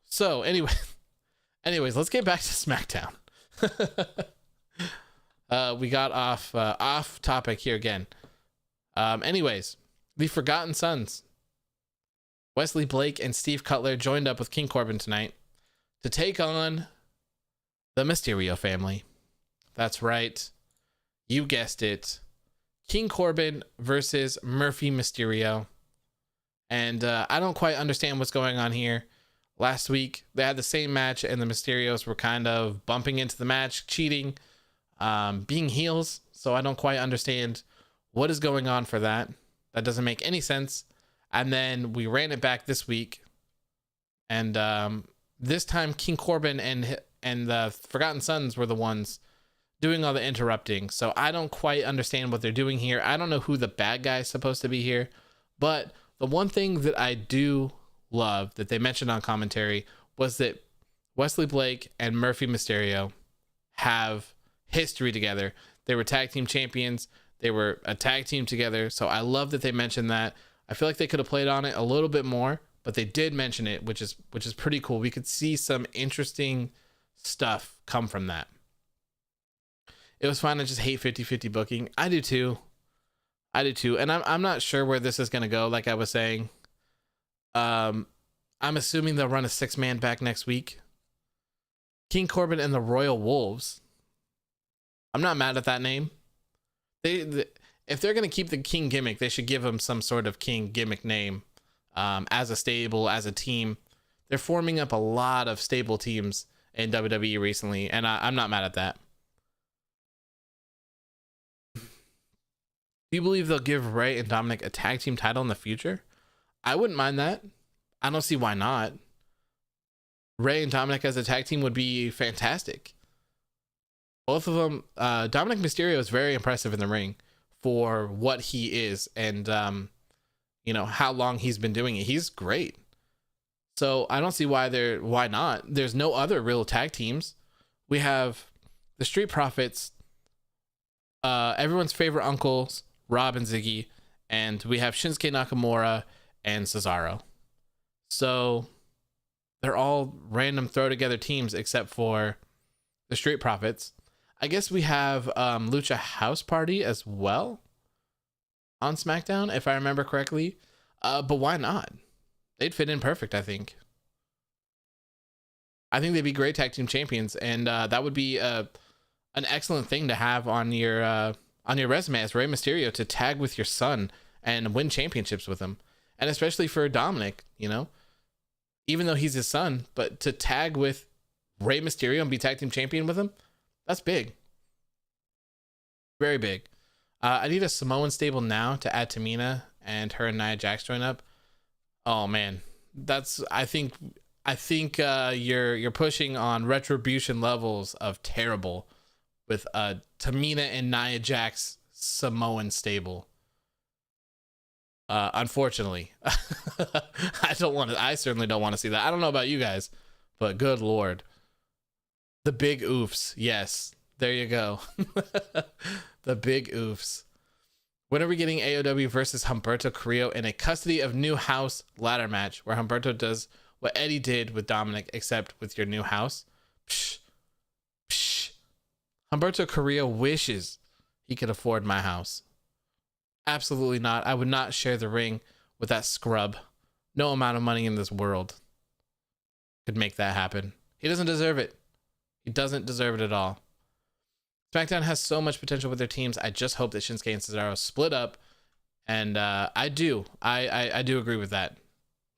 So anyways, let's get back to SmackDown. We got off topic here again. Anyways, the Forgotten Sons, Wesley Blake and Steve Cutler, joined up with King Corbin tonight to take on the Mysterio family. That's right. You guessed it. King Corbin versus Murphy Mysterio. And I don't quite understand what's going on here. Last week, they had the same match, and the Mysterios were kind of bumping into the match, cheating, being heels. So I don't quite understand what is going on for that. That doesn't make any sense. And then we ran it back this week. And this time, King Corbin and the Forgotten Sons were the ones doing all the interrupting. So I don't quite understand what they're doing here. I don't know who the bad guy is supposed to be here. But the one thing that I do love that they mentioned on commentary was that Wesley Blake and Murphy Mysterio have history together. They were tag team champions. They were a tag team together. So I love that they mentioned that. I feel like they could have played on it a little bit more, but they did mention it, which is pretty cool. We could see some interesting stuff come from that. it was fine. I just hate 50-50 booking. I do too. And I'm not sure where this is going to go. Like I was saying, I'm assuming they'll run a 6-man back next week. King Corbin and the Royal Wolves. I'm not mad at that name. If they're going to keep the King gimmick, they should give him some sort of King gimmick name. As a stable, as a team. They're forming up a lot of stable teams in WWE recently, and I'm not mad at that. Do you believe they'll give Rey and Dominic a tag team title in the future? I wouldn't mind that. I don't see why not. Rey and Dominic as a tag team would be fantastic. Both of them, Dominic Mysterio is very impressive in the ring for what he is, and how long he's been doing it. He's great. So I don't see why not. There's no other real tag teams. We have the Street Profits, everyone's favorite uncles, Rob and Ziggy, and we have Shinsuke Nakamura and Cesaro. So they're all random throw together teams except for the Street Profits. I guess we have Lucha House Party as well on SmackDown, if I remember correctly. But why not? They'd fit in perfect, I think. I think they'd be great tag team champions, and that would be an excellent thing to have on your resume as Rey Mysterio, to tag with your son and win championships with him. And especially for Dominic, even though he's his son, but to tag with Rey Mysterio and be tag team champion with him, that's big. Very big. I need a Samoan stable now to add Tamina and her and Nia Jax join up. Oh man, I think you're pushing on retribution levels of terrible with Tamina and Nia Jax Samoan stable. Unfortunately, I certainly don't want to see that. I don't know about you guys, but good Lord, the big oofs. Yes, there you go. The big oofs. When are we getting AOW versus Humberto Carrillo in a custody of new house ladder match where Humberto does what Eddie did with Dominic, except with your new house? Psh, psh. Humberto Carrillo wishes he could afford my house. Absolutely not. I would not share the ring with that scrub. No amount of money in this world could make that happen. He doesn't deserve it. He doesn't deserve it at all. SmackDown has so much potential with their teams. I just hope that Shinsuke and Cesaro split up. And I do agree with that,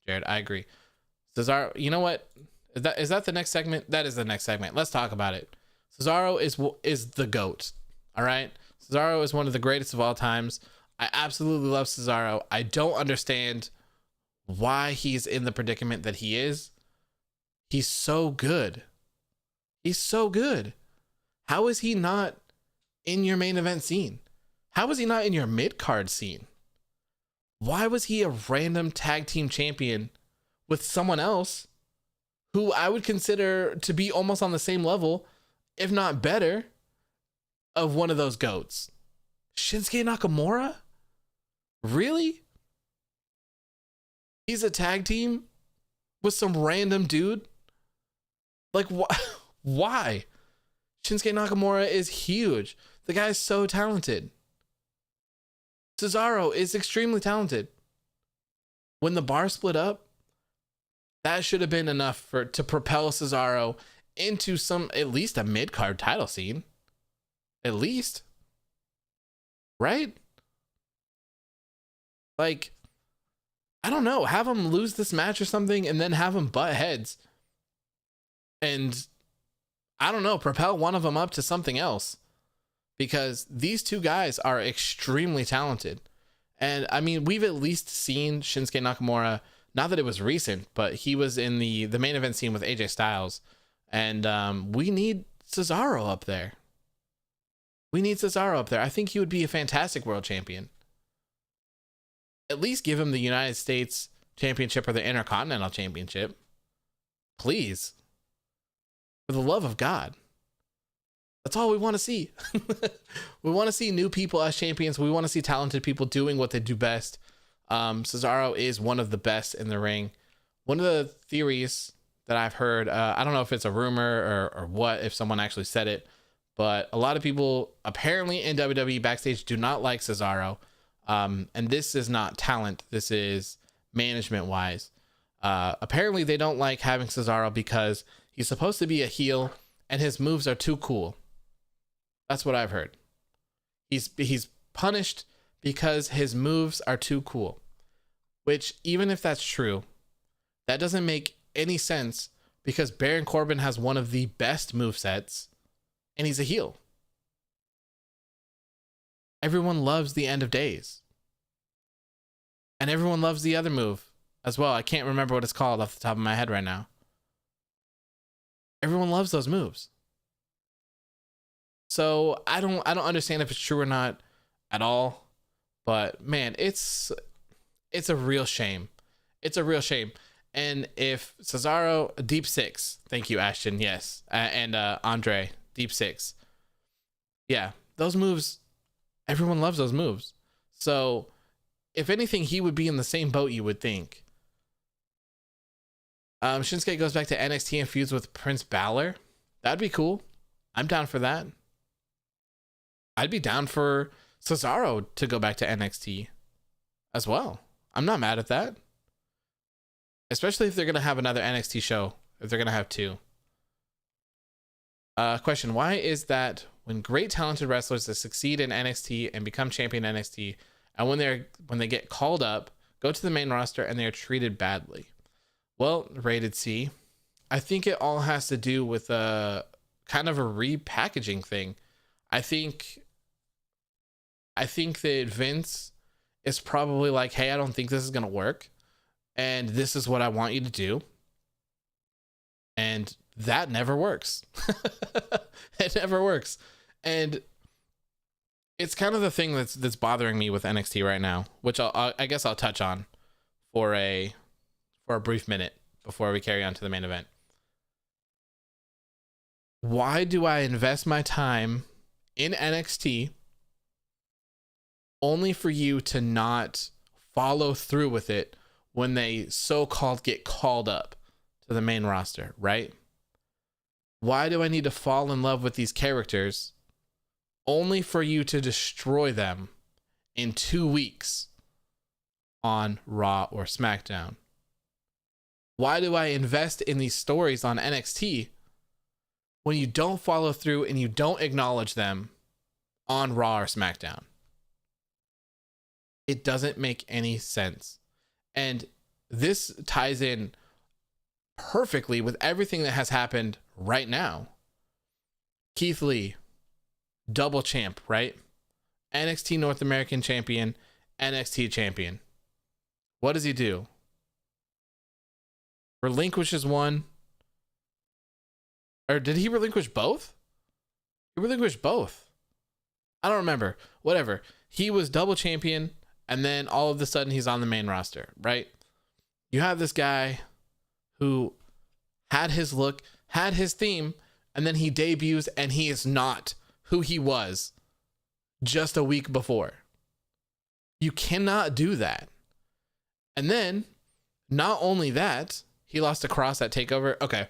Jared. I agree. Cesaro, you know what? Is that the next segment? That is the next segment. Let's talk about it. Cesaro is the GOAT. All right? Cesaro is one of the greatest of all times. I absolutely love Cesaro. I don't understand why he's in the predicament that he is. He's so good. He's so good. How is he not in your main event scene? How is he not in your mid-card scene? Why was he a random tag team champion with someone else who I would consider to be almost on the same level, if not better, of one of those GOATs? Shinsuke Nakamura? Really? He's a tag team with some random dude? Like, why? Shinsuke Nakamura is huge. The guy is so talented. Cesaro is extremely talented. When the bar split up, that should have been enough to propel Cesaro into at least a mid-card title scene. At least. Right? Like, I don't know. Have him lose this match or something and then have him butt heads. And I don't know, propel one of them up to something else, because these two guys are extremely talented. And I mean, we've at least seen Shinsuke Nakamura, not that it was recent, but he was in the main event scene with AJ Styles. And we need Cesaro up there. We need Cesaro up there. I think he would be a fantastic world champion. At least give him the United States Championship or the Intercontinental Championship. Please. For the love of God. That's all we want to see. We want to see new people as champions. We want to see talented people doing what they do best. Cesaro is one of the best in the ring. One of the theories that I've heard, I don't know if it's a rumor or what, if someone actually said it, but a lot of people apparently in WWE backstage do not like Cesaro. And this is not talent. This is management wise. Apparently they don't like having Cesaro because he's supposed to be a heel and his moves are too cool. That's what I've heard. He's punished because his moves are too cool, which even if that's true, that doesn't make any sense because Baron Corbin has one of the best movesets and he's a heel. Everyone loves the End of Days. And everyone loves the other move as well. I can't remember what it's called off the top of my head right now. Everyone loves those moves. So I don't understand if it's true or not at all. But man, it's a real shame. It's a real shame. And if Cesaro, Deep Six, thank you, Ashton, yes, and Andre, Deep Six, yeah, those moves, everyone loves those moves. So if anything, he would be in the same boat, you would think. Shinsuke goes back to NXT and feuds with Prince Balor. That'd be cool. I'm down for that. I'd be down for Cesaro to go back to NXT as well. I'm not mad at that. Especially if they're going to have another NXT show. If they're going to have two. Question. Why is that when great talented wrestlers that succeed in NXT and become champion NXT, and when they get called up, go to the main roster and they're treated badly? Well, Rated C, I think it all has to do with a kind of a repackaging thing. I think that Vince is probably like, hey, I don't think this is going to work. And this is what I want you to do. And that never works. It never works. And it's kind of the thing that's bothering me with NXT right now, which I guess I'll touch on for a brief minute before we carry on to the main event. Why do I invest my time in NXT only for you to not follow through with it when they so-called get called up to the main roster, right? Why do I need to fall in love with these characters only for you to destroy them in 2 weeks on Raw or SmackDown? Why do I invest in these stories on NXT when you don't follow through and you don't acknowledge them on Raw or SmackDown? It doesn't make any sense. And this ties in perfectly with everything that has happened right now. Keith Lee, double champ, right? NXT North American champion, NXT champion. What does he do? Relinquishes one. Or did he relinquish both? He relinquished both. I don't remember. Whatever. He was double champion, and then all of a sudden he's on the main roster, right? You have this guy who had his look, had his theme, and then he debuts and he is not who he was just a week before. You cannot do that. And then, not only that, he lost to Cross at TakeOver. Okay.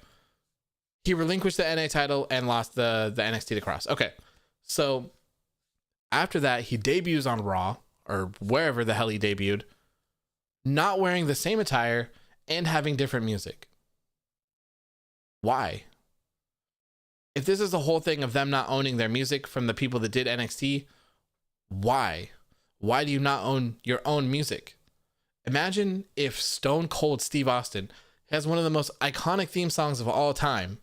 He relinquished the NA title and lost the NXT to Cross. Okay. So, after that, he debuts on Raw, or wherever the hell he debuted, not wearing the same attire and having different music. Why? If this is the whole thing of them not owning their music from the people that did NXT, why? Why do you not own your own music? Imagine if Stone Cold Steve Austin has one of the most iconic theme songs of all time,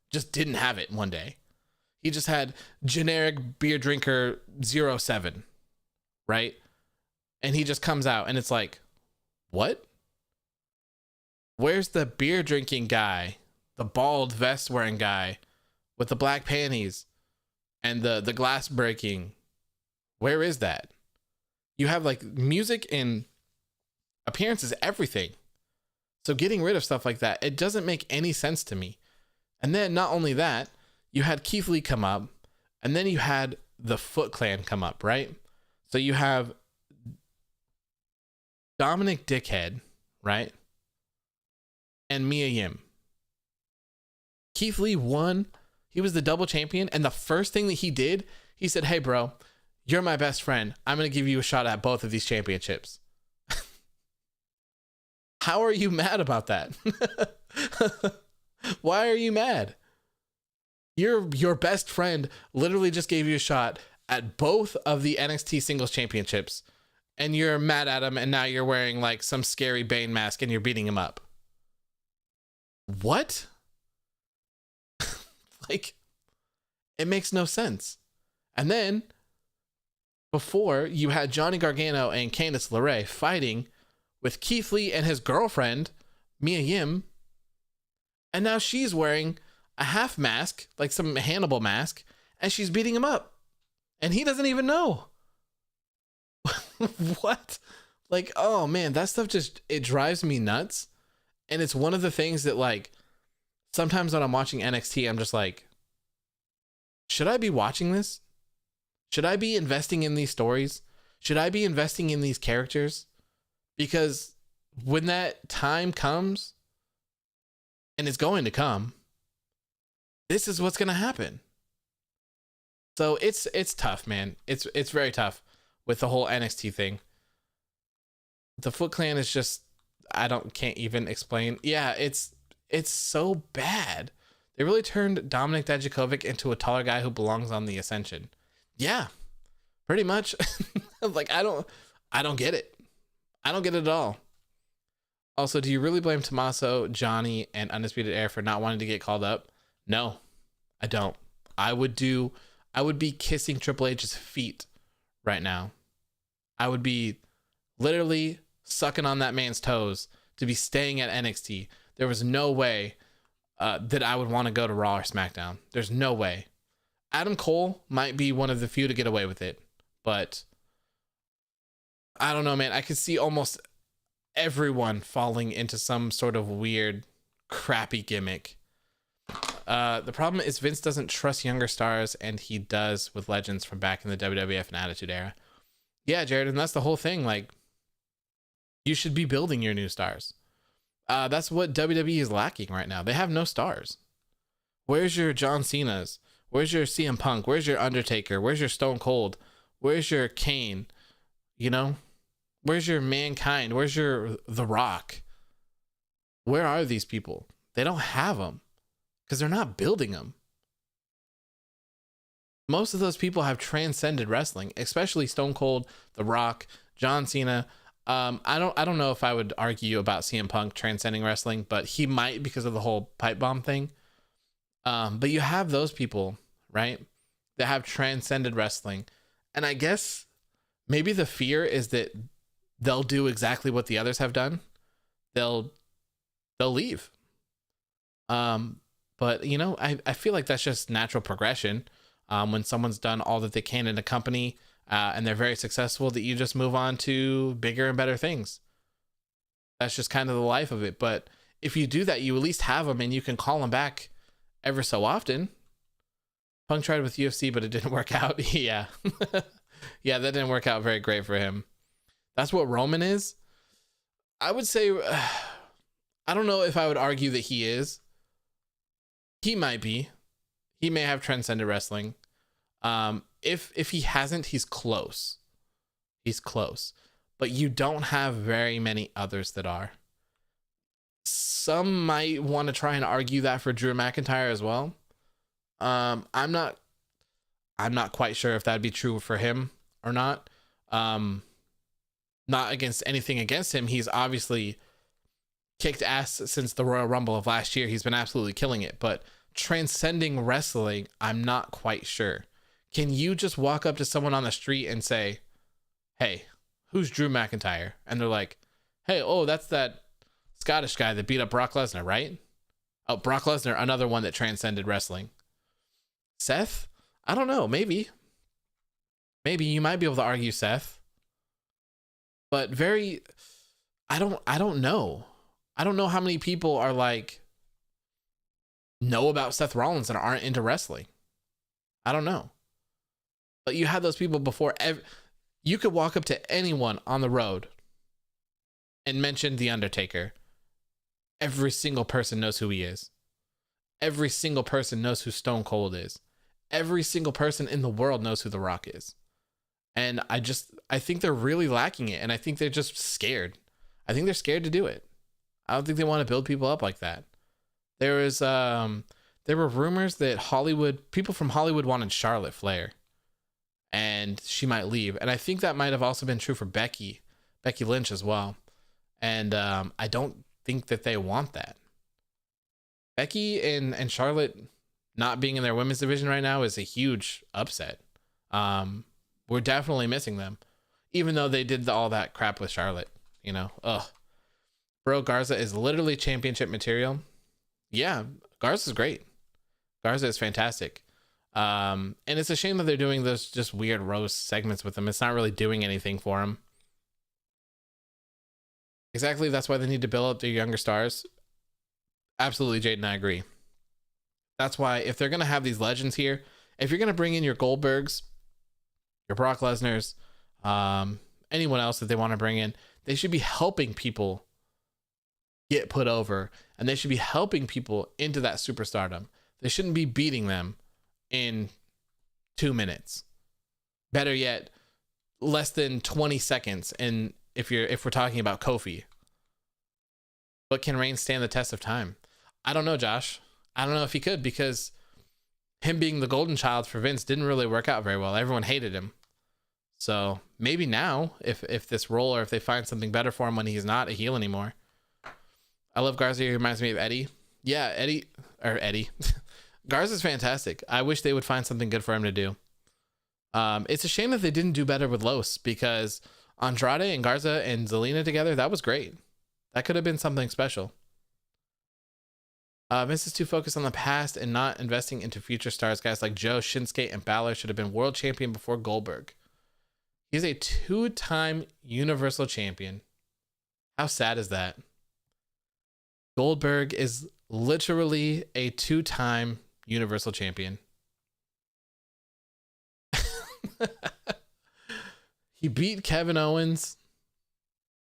just didn't have it one day. He just had generic beer drinker 07, right? And he just comes out and it's like, what? Where's the beer drinking guy, the bald vest wearing guy with the black panties and the glass breaking? Where is that? You have like music and appearances, everything. So getting rid of stuff like that, it doesn't make any sense to me. And then not only that, you had Keith Lee come up, and then you had the Foot Clan come up, right? So you have Dominic Dickhead, right? And Mia Yim. Keith Lee won. He was the double champion, and the first thing that he did, he said, "Hey, bro, you're my best friend. I'm going to give you a shot at both of these championships." How are you mad about that? Why are you mad? Your best friend literally just gave you a shot at both of the NXT singles championships, and you're mad at him, and now you're wearing like some scary Bane mask and you're beating him up. What? Like, it makes no sense. And then before, you had Johnny Gargano and Candice LeRae fighting with Keith Lee and his girlfriend Mia Yim, and now she's wearing a half mask, like some Hannibal mask, and she's beating him up, and he doesn't even know. What? Like, oh man, that stuff just, it drives me nuts. And it's one of the things that, like, sometimes when I'm watching NXT, I'm just like, should I be watching this? Should I be investing in these stories? Should I be investing in these characters? Because when that time comes, and it's going to come, this is what's going to happen. So it's tough, man. It's very tough with the whole NXT thing. The Foot Clan is just, can't even explain. Yeah, it's so bad. They really turned Dominic Dijakovic into a taller guy who belongs on the Ascension. Yeah, pretty much. Like, I don't get it. I don't get it at all. Also, do you really blame Tommaso, Johnny, and Undisputed Era for not wanting to get called up? No, I don't. I would be kissing Triple H's feet right now. I would be literally sucking on that man's toes to be staying at NXT. There was no way that I would want to go to Raw or SmackDown. There's no way. Adam Cole might be one of the few to get away with it, but I don't know, man. I could see almost everyone falling into some sort of weird, crappy gimmick. The problem is Vince doesn't trust younger stars, and he does with legends from back in the WWF and Attitude Era. Yeah, Jared, and that's the whole thing. Like, you should be building your new stars. That's what WWE is lacking right now. They have no stars. Where's your John Cena's? Where's your CM Punk? Where's your Undertaker? Where's your Stone Cold? Where's your Kane? You know? Where's your Mankind? Where's your The Rock? Where are these people? They don't have them because they're not building them. Most of those people have transcended wrestling, especially Stone Cold, The Rock, John Cena. I don't know if I would argue about CM Punk transcending wrestling, but he might because of the whole pipe bomb thing. But you have those people, right, that have transcended wrestling. And I guess maybe the fear is that they'll do exactly what the others have done. They'll leave. But you know, I feel like that's just natural progression. When someone's done all that they can in a company, and they're very successful, that you just move on to bigger and better things. That's just kind of the life of it. But if you do that, you at least have them and you can call them back ever so often. Punk tried with UFC, but it didn't work out. Yeah. Yeah, that didn't work out very great for him. That's what Roman is. I would say, I don't know if I would argue that he is. He might be. He may have transcended wrestling. If he hasn't, he's close. He's close. But you don't have very many others that are. Some might want to try and argue that for Drew McIntyre as well. I'm not quite sure if that'd be true for him or not. Not against anything against him. He's obviously kicked ass since the Royal Rumble of last year. He's been absolutely killing it. But transcending wrestling, I'm not quite sure. Can you just walk up to someone on the street and say, "Hey, who's Drew McIntyre?" And they're like, "Hey, oh, that's that Scottish guy that beat up Brock Lesnar, right?" Oh, Brock Lesnar, another one that transcended wrestling. Seth? I don't know. Maybe you might be able to argue Seth, but I don't know. I don't know how many people are like, know about Seth Rollins and aren't into wrestling. I don't know. But you had those people before. You could walk up to anyone on the road and mention The Undertaker. Every single person knows who he is. Every single person knows who Stone Cold is. Every single person in the world knows who The Rock is. And I think they're really lacking it. And I think they're just scared. I think they're scared to do it. I don't think they want to build people up like that. There were rumors that people from Hollywood wanted Charlotte Flair, and she might leave. And I think that might have also been true for Becky Lynch as well. And I don't think that they want that. Becky and Charlotte not being in their women's division right now is a huge upset. We're definitely missing them, even though they did all that crap with Charlotte. Bro, Garza is literally championship material. Yeah, Garza's great. Garza is fantastic. And it's a shame that they're doing those just weird roast segments with him. It's not really doing anything for him. Exactly. That's why they need to build up their younger stars. Absolutely, Jaden, I agree. That's why if they're going to have these legends here, if you're going to bring in your Goldbergs, your Brock Lesnar's, anyone else that they want to bring in, they should be helping people get put over, and they should be helping people into that superstardom. They shouldn't be beating them in 2 minutes. Better yet, less than 20 seconds. And if we're talking about Kofi, but can Reigns stand the test of time? I don't know, Josh. I don't know if he could, because him being the golden child for Vince didn't really work out very well. Everyone hated him. So maybe now, if this role, or if they find something better for him when he's not a heel anymore. I love Garza. He reminds me of Eddie. Yeah, Eddie. Garza's fantastic. I wish they would find something good for him to do. It's a shame that they didn't do better with Los, because Andrade and Garza and Zelina together, that was great. That could have been something special. Vince is too focused on the past and not investing into future stars. Guys like Joe, Shinsuke, and Balor should have been world champion before Goldberg. He's a 2-time Universal Champion. How sad is that? Goldberg is literally a 2-time Universal Champion. He beat Kevin Owens,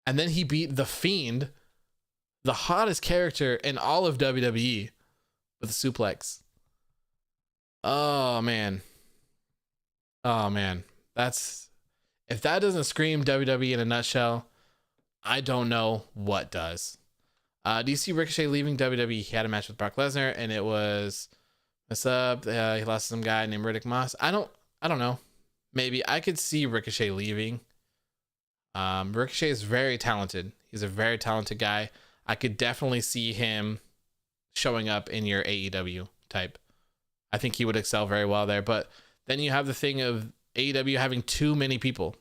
and then he beat The Fiend, the hottest character in all of WWE, with a suplex. Oh man. If that doesn't scream WWE in a nutshell, I don't know what does. Do you see Ricochet leaving WWE? He had a match with Brock Lesnar, and it was mess up. He lost to some guy named Riddick Moss. I don't know. Maybe I could see Ricochet leaving. Ricochet is very talented. He's a very talented guy. I could definitely see him showing up in your AEW type. I think he would excel very well there. But then you have the thing of AEW having too many people.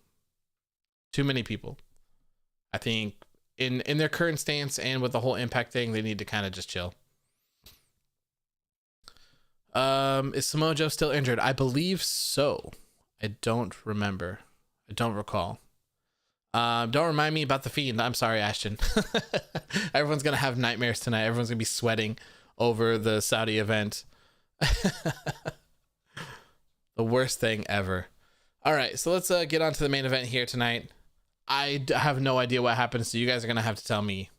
I think in their current stance and with the whole Impact thing, they need to kind of just chill. Is Samoa Joe still injured? I believe so. I don't remember. I don't recall. Don't remind me about The Fiend. I'm sorry, Ashton. Everyone's going to have nightmares tonight. Everyone's going to be sweating over the Saudi event. The worst thing ever. All right, so let's get on to the main event here tonight. I have no idea what happened, so you guys are going to have to tell me.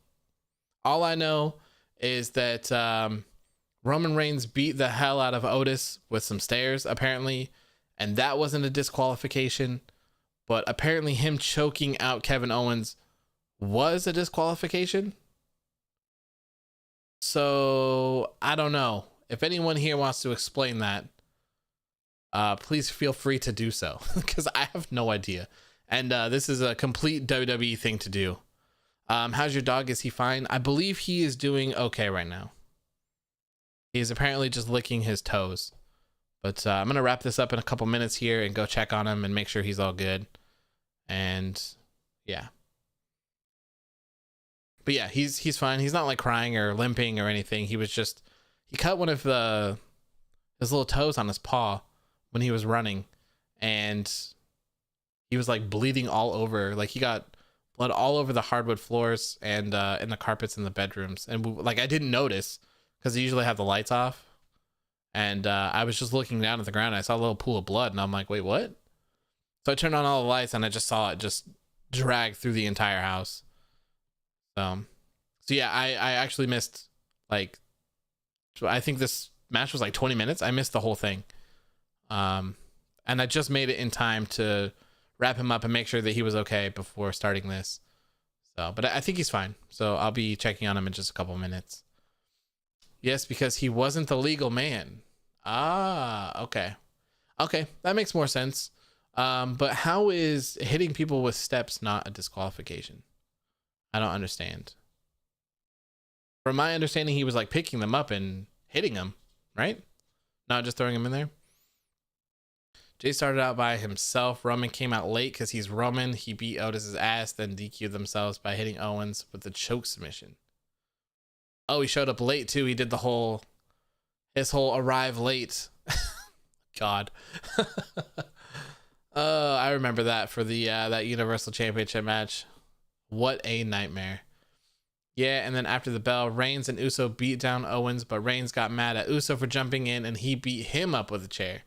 All I know is that Roman Reigns beat the hell out of Otis with some stairs, apparently, and that wasn't a disqualification. But apparently him choking out Kevin Owens was a disqualification. So I don't know. If anyone here wants to explain that, please feel free to do so, because I have no idea. And this is a complete WWE thing to do. How's your dog? Is he fine? I believe he is doing okay right now. He's apparently just licking his toes. But I'm going to wrap this up in a couple minutes here and go check on him and make sure he's all good. And yeah. But yeah, he's fine. He's not like crying or limping or anything. He cut one of his little toes on his paw when he was running. And he was like bleeding all over. Like he got blood all over the hardwood floors and in the carpets in the bedrooms. And like I didn't notice because they usually have the lights off. And I was just looking down at the ground. And I saw a little pool of blood, and I'm like, wait, what? So I turned on all the lights, and I just saw it just drag through the entire house. So yeah, I actually missed like So I think this match was like 20 minutes. I missed the whole thing. And I just made it in time to wrap him up and make sure that he was okay before starting this. So, but I think he's fine. So I'll be checking on him in just a couple minutes. Yes, because he wasn't the legal man. Ah, okay. Okay, that makes more sense. But how is hitting people with steps not a disqualification? I don't understand. From my understanding, he was like picking them up and hitting them, right? Not just throwing them in there. Jay started out by himself. Roman came out late because he's Roman. He beat Otis's ass, then DQ'd themselves by hitting Owens with the choke submission. Oh, he showed up late too. He did his whole arrive late. God. I remember that for the that Universal Championship match. What a nightmare. Yeah, and then after the bell, Reigns and Uso beat down Owens, but Reigns got mad at Uso for jumping in and he beat him up with a chair.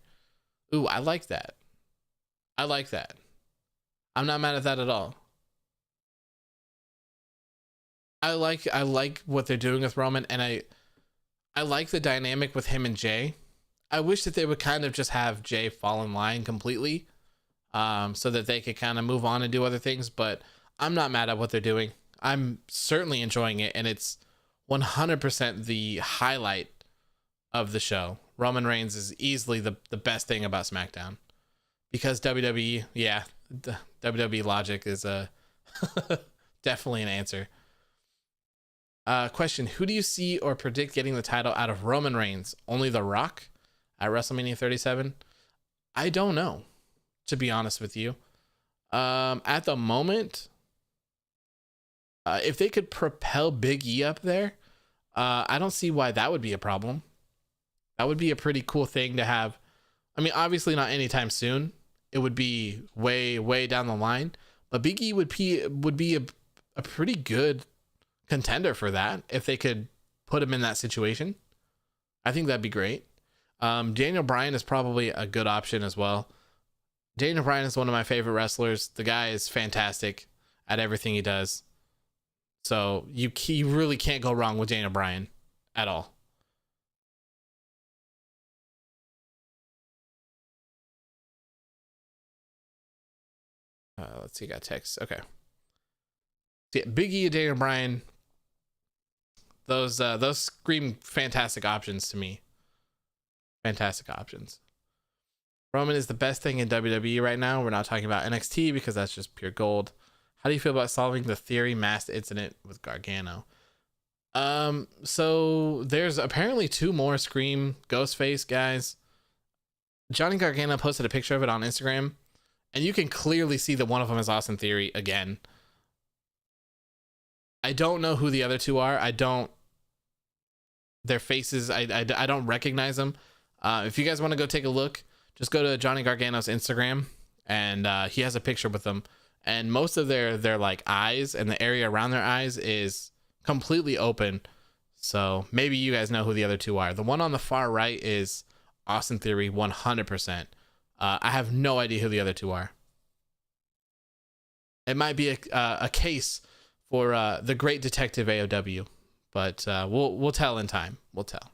Ooh, I like that. I like that. I'm not mad at that at all. I like what they're doing with Roman, and I like the dynamic with him and Jay. I wish that they would kind of just have Jay fall in line completely, so that they could kind of move on and do other things, but I'm not mad at what they're doing. I'm certainly enjoying it, and it's 100% the highlight of the show. Roman Reigns is easily the best thing about SmackDown, because WWE, yeah, the WWE logic is definitely an answer. Question: who do you see or predict getting the title out of Roman Reigns? Only The Rock at WrestleMania 37? I don't know, to be honest with you. At the moment, if they could propel Big E up there, I don't see why that would be a problem. That would be a pretty cool thing to have. I mean, obviously not anytime soon. It would be way, way down the line. But Big E would be a pretty good contender for that if they could put him in that situation. I think that'd be great. Daniel Bryan is probably a good option as well. Daniel Bryan is one of my favorite wrestlers. The guy is fantastic at everything he does. So you really can't go wrong with Daniel Bryan at all. Let's see, got text. Okay. So yeah, Big E and Daniel Bryan, those scream fantastic options to me. Fantastic options. Roman is the best thing in WWE right now. We're not talking about NXT because that's just pure gold. How do you feel about solving the Theory masked incident with Gargano? So there's apparently 2 more Scream Ghostface guys. Johnny Gargano posted a picture of it on Instagram, and you can clearly see that one of them is Austin Theory again. I don't know who the other 2 are. Their faces, I don't recognize them. If you guys want to go take a look, just go to Johnny Gargano's Instagram, and he has a picture with them. And most of their like eyes and the area around their eyes is completely open. So maybe you guys know who the other 2 are. The one on the far right is Austin Theory, 100%. I have no idea who the other 2 are. It might be a case for the great detective AOW, but we'll tell in time. We'll tell.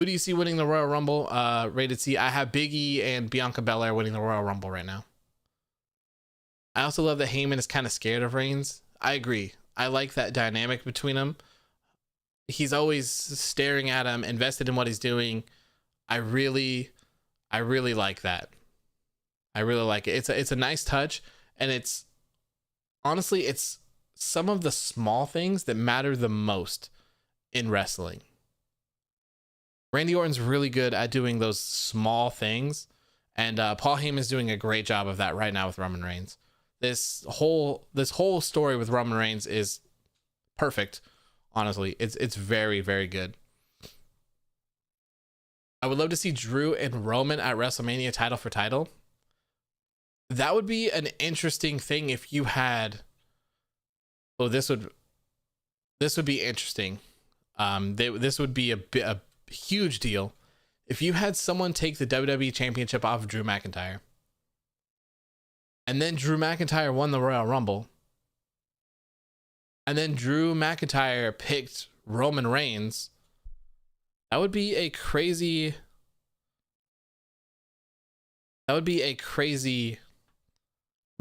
Who do you see winning the Royal Rumble? Rated C. I have Big E and Bianca Belair winning the Royal Rumble right now. I also love that Heyman is kind of scared of Reigns. I agree. I like that dynamic between them. He's always staring at him, invested in what he's doing. I really like that. I really like it. It's a nice touch, and it's honestly, it's some of the small things that matter the most in wrestling. Randy Orton's really good at doing those small things, and Paul Heyman's doing a great job of that right now with Roman Reigns. This whole story with Roman Reigns is perfect. Honestly, it's very, very good. I would love to see Drew and Roman at WrestleMania title for title. That would be an interesting thing if you had. Well, this would be interesting. This would be a huge deal if you had someone take the WWE Championship off of Drew McIntyre, and then Drew McIntyre won the Royal Rumble, and then Drew McIntyre picked Roman Reigns That would be a crazy. That would be a crazy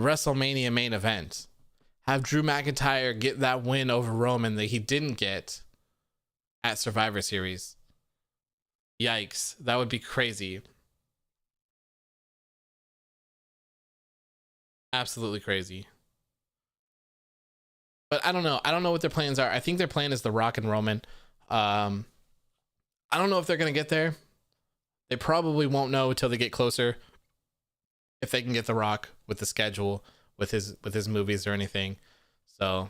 WrestleMania main event. Have Drew McIntyre get that win over Roman that he didn't get at Survivor Series. Yikes. That would be crazy. Absolutely crazy. But I don't know. I don't know what their plans are. I think their plan is The Rock and Roman. I don't know if they're going to get there. They probably won't know until they get closer. If they can get The Rock with the schedule, with his movies or anything. So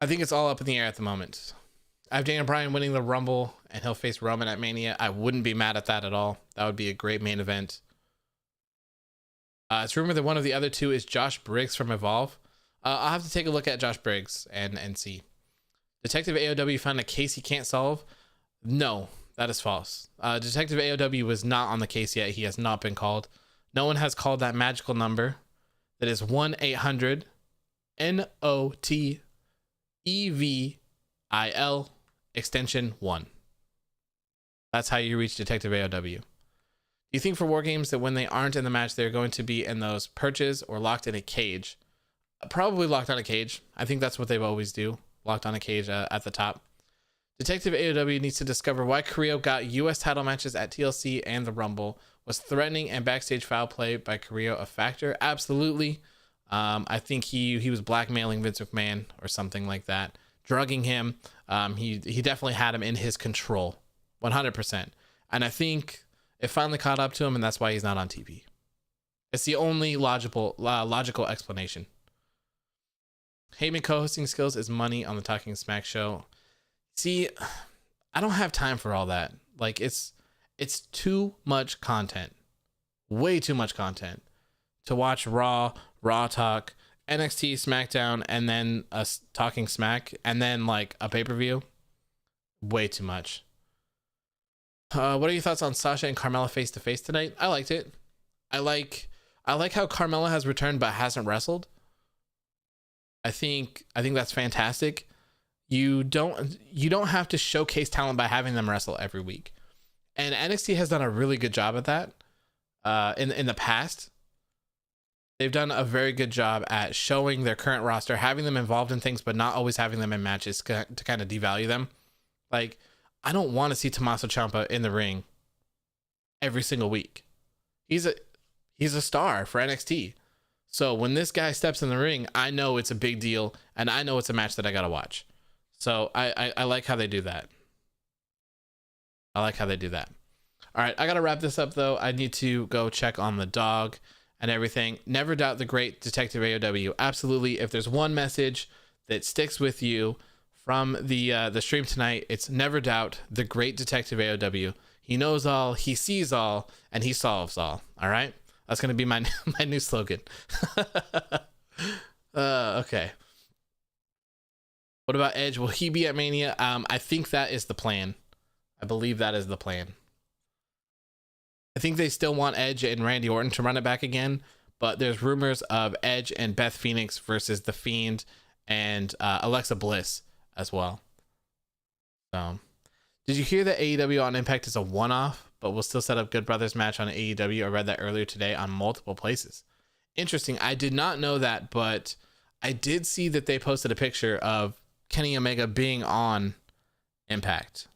I think it's all up in the air at the moment. I have Daniel Bryan winning the Rumble and he'll face Roman at Mania. I wouldn't be mad at that at all. That would be a great main event. It's rumored that one of the other two is Josh Briggs from Evolve. I'll have to take a look at Josh Briggs and see. Detective AOW found a case he can't solve. No, that is false. Detective AOW was not on the case yet. He has not been called. No one has called that magical number. That is 1-800-NOTEVIL extension 1. That's how you reach Detective AOW. Do you think for War Games that when they aren't in the match, they're going to be in those perches or locked in a cage? Probably locked on a cage. I think that's what they always do. Locked on a cage at the top. Detective AOW needs to discover why Carrillo got U.S. title matches at TLC and the Rumble. Was threatening and backstage foul play by Carrillo a factor? Absolutely. I think he was blackmailing Vince McMahon or something like that, drugging him. He definitely had him in his control, 100%. And I think it finally caught up to him, and that's why he's not on TV. It's the only logical explanation. Heyman co-hosting skills is money on the Talking Smack show. See, I don't have time for all that. Like it's too much content, way too much content to watch Raw Talk, NXT, SmackDown, and then us Talking Smack, and then like a pay-per-view. Way too much. What are your thoughts on Sasha and Carmella face to face tonight? I liked it. I like how Carmella has returned but hasn't wrestled. I think that's fantastic. You don't have to showcase talent by having them wrestle every week. And NXT has done a really good job at that. In the past, they've done a very good job at showing their current roster, having them involved in things, but not always having them in matches to kind of devalue them. Like, I don't want to see Tommaso Ciampa in the ring every single week. He's a star for NXT. So when this guy steps in the ring, I know it's a big deal, and I know it's a match that I gotta watch. So I like how they do that. I like how they do that. All right, I gotta wrap this up though. I need to go check on the dog and everything. Never doubt the great Detective AOW. Absolutely. If there's one message that sticks with you from the stream tonight, it's never doubt the great Detective AOW. He knows all, he sees all, and he solves all. All right. That's going to be my new slogan. Okay. What about Edge? Will he be at Mania? I think that is the plan. I believe that is the plan. I think they still want Edge and Randy Orton to run it back again, but there's rumors of Edge and Beth Phoenix versus The Fiend and Alexa Bliss as well. So, did you hear that AEW on Impact is a one-off? But we'll still set up Good Brothers match on AEW. I read that earlier today on multiple places. Interesting. I did not know that, but I did see that they posted a picture of Kenny Omega being on Impact.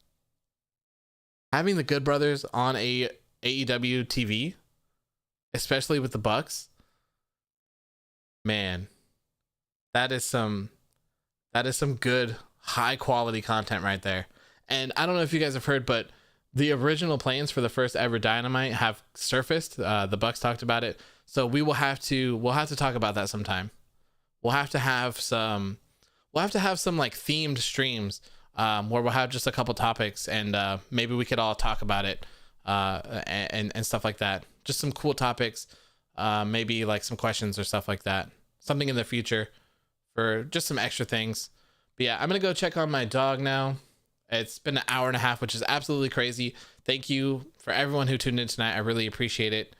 Having the Good Brothers on a AEW TV, especially with the Bucks, man, that is some good high quality content right there. And I don't know if you guys have heard, but the original plans for the first ever Dynamite have surfaced. The Bucks talked about it, so we'll have to talk about that sometime. We'll have to have some like themed streams where we'll have just a couple topics, and maybe we could all talk about it and stuff like that. Just some cool topics, maybe like some questions or stuff like that. Something in the future for just some extra things. But yeah, I'm gonna go check on my dog now. It's been an hour and a half, which is absolutely crazy. Thank you for everyone who tuned in tonight. I really appreciate it.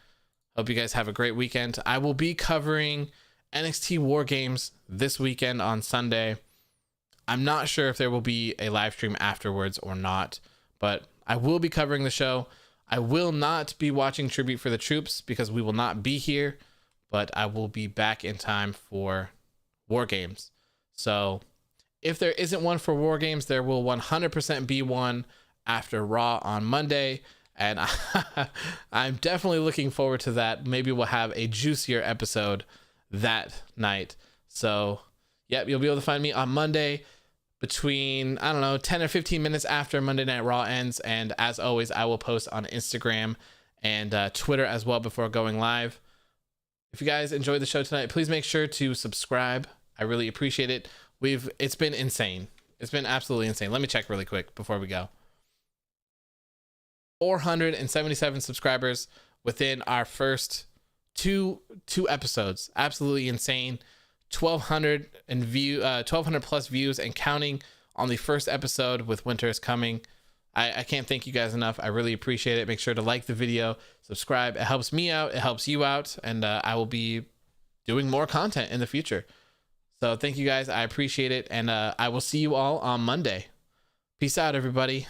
Hope you guys have a great weekend. I will be covering NXT War Games this weekend on Sunday. I'm not sure if there will be a live stream afterwards or not, but I will be covering the show. I will not be watching Tribute for the Troops because we will not be here, but I will be back in time for War Games. So if there isn't one for War Games, there will 100% be one after Raw on Monday. And I'm definitely looking forward to that. Maybe we'll have a juicier episode that night. So, yep, you'll be able to find me on Monday between, I don't know, 10 or 15 minutes after Monday Night Raw ends. And as always, I will post on Instagram and Twitter as well before going live. If you guys enjoyed the show tonight, please make sure to subscribe. I really appreciate it. It's been insane. It's been absolutely insane. Let me check really quick before we go. 477 subscribers within our first two episodes. Absolutely insane. 1200 plus views and counting on the first episode with Winter is Coming. I can't thank you guys enough. I really appreciate it. Make sure to like the video, subscribe. It helps me out. It helps you out. And I will be doing more content in the future. So thank you guys. I appreciate it. And I will see you all on Monday. Peace out, everybody.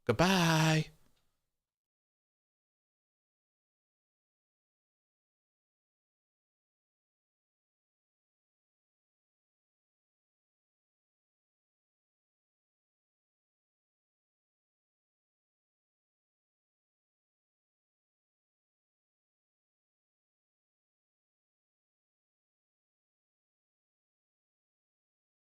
Goodbye.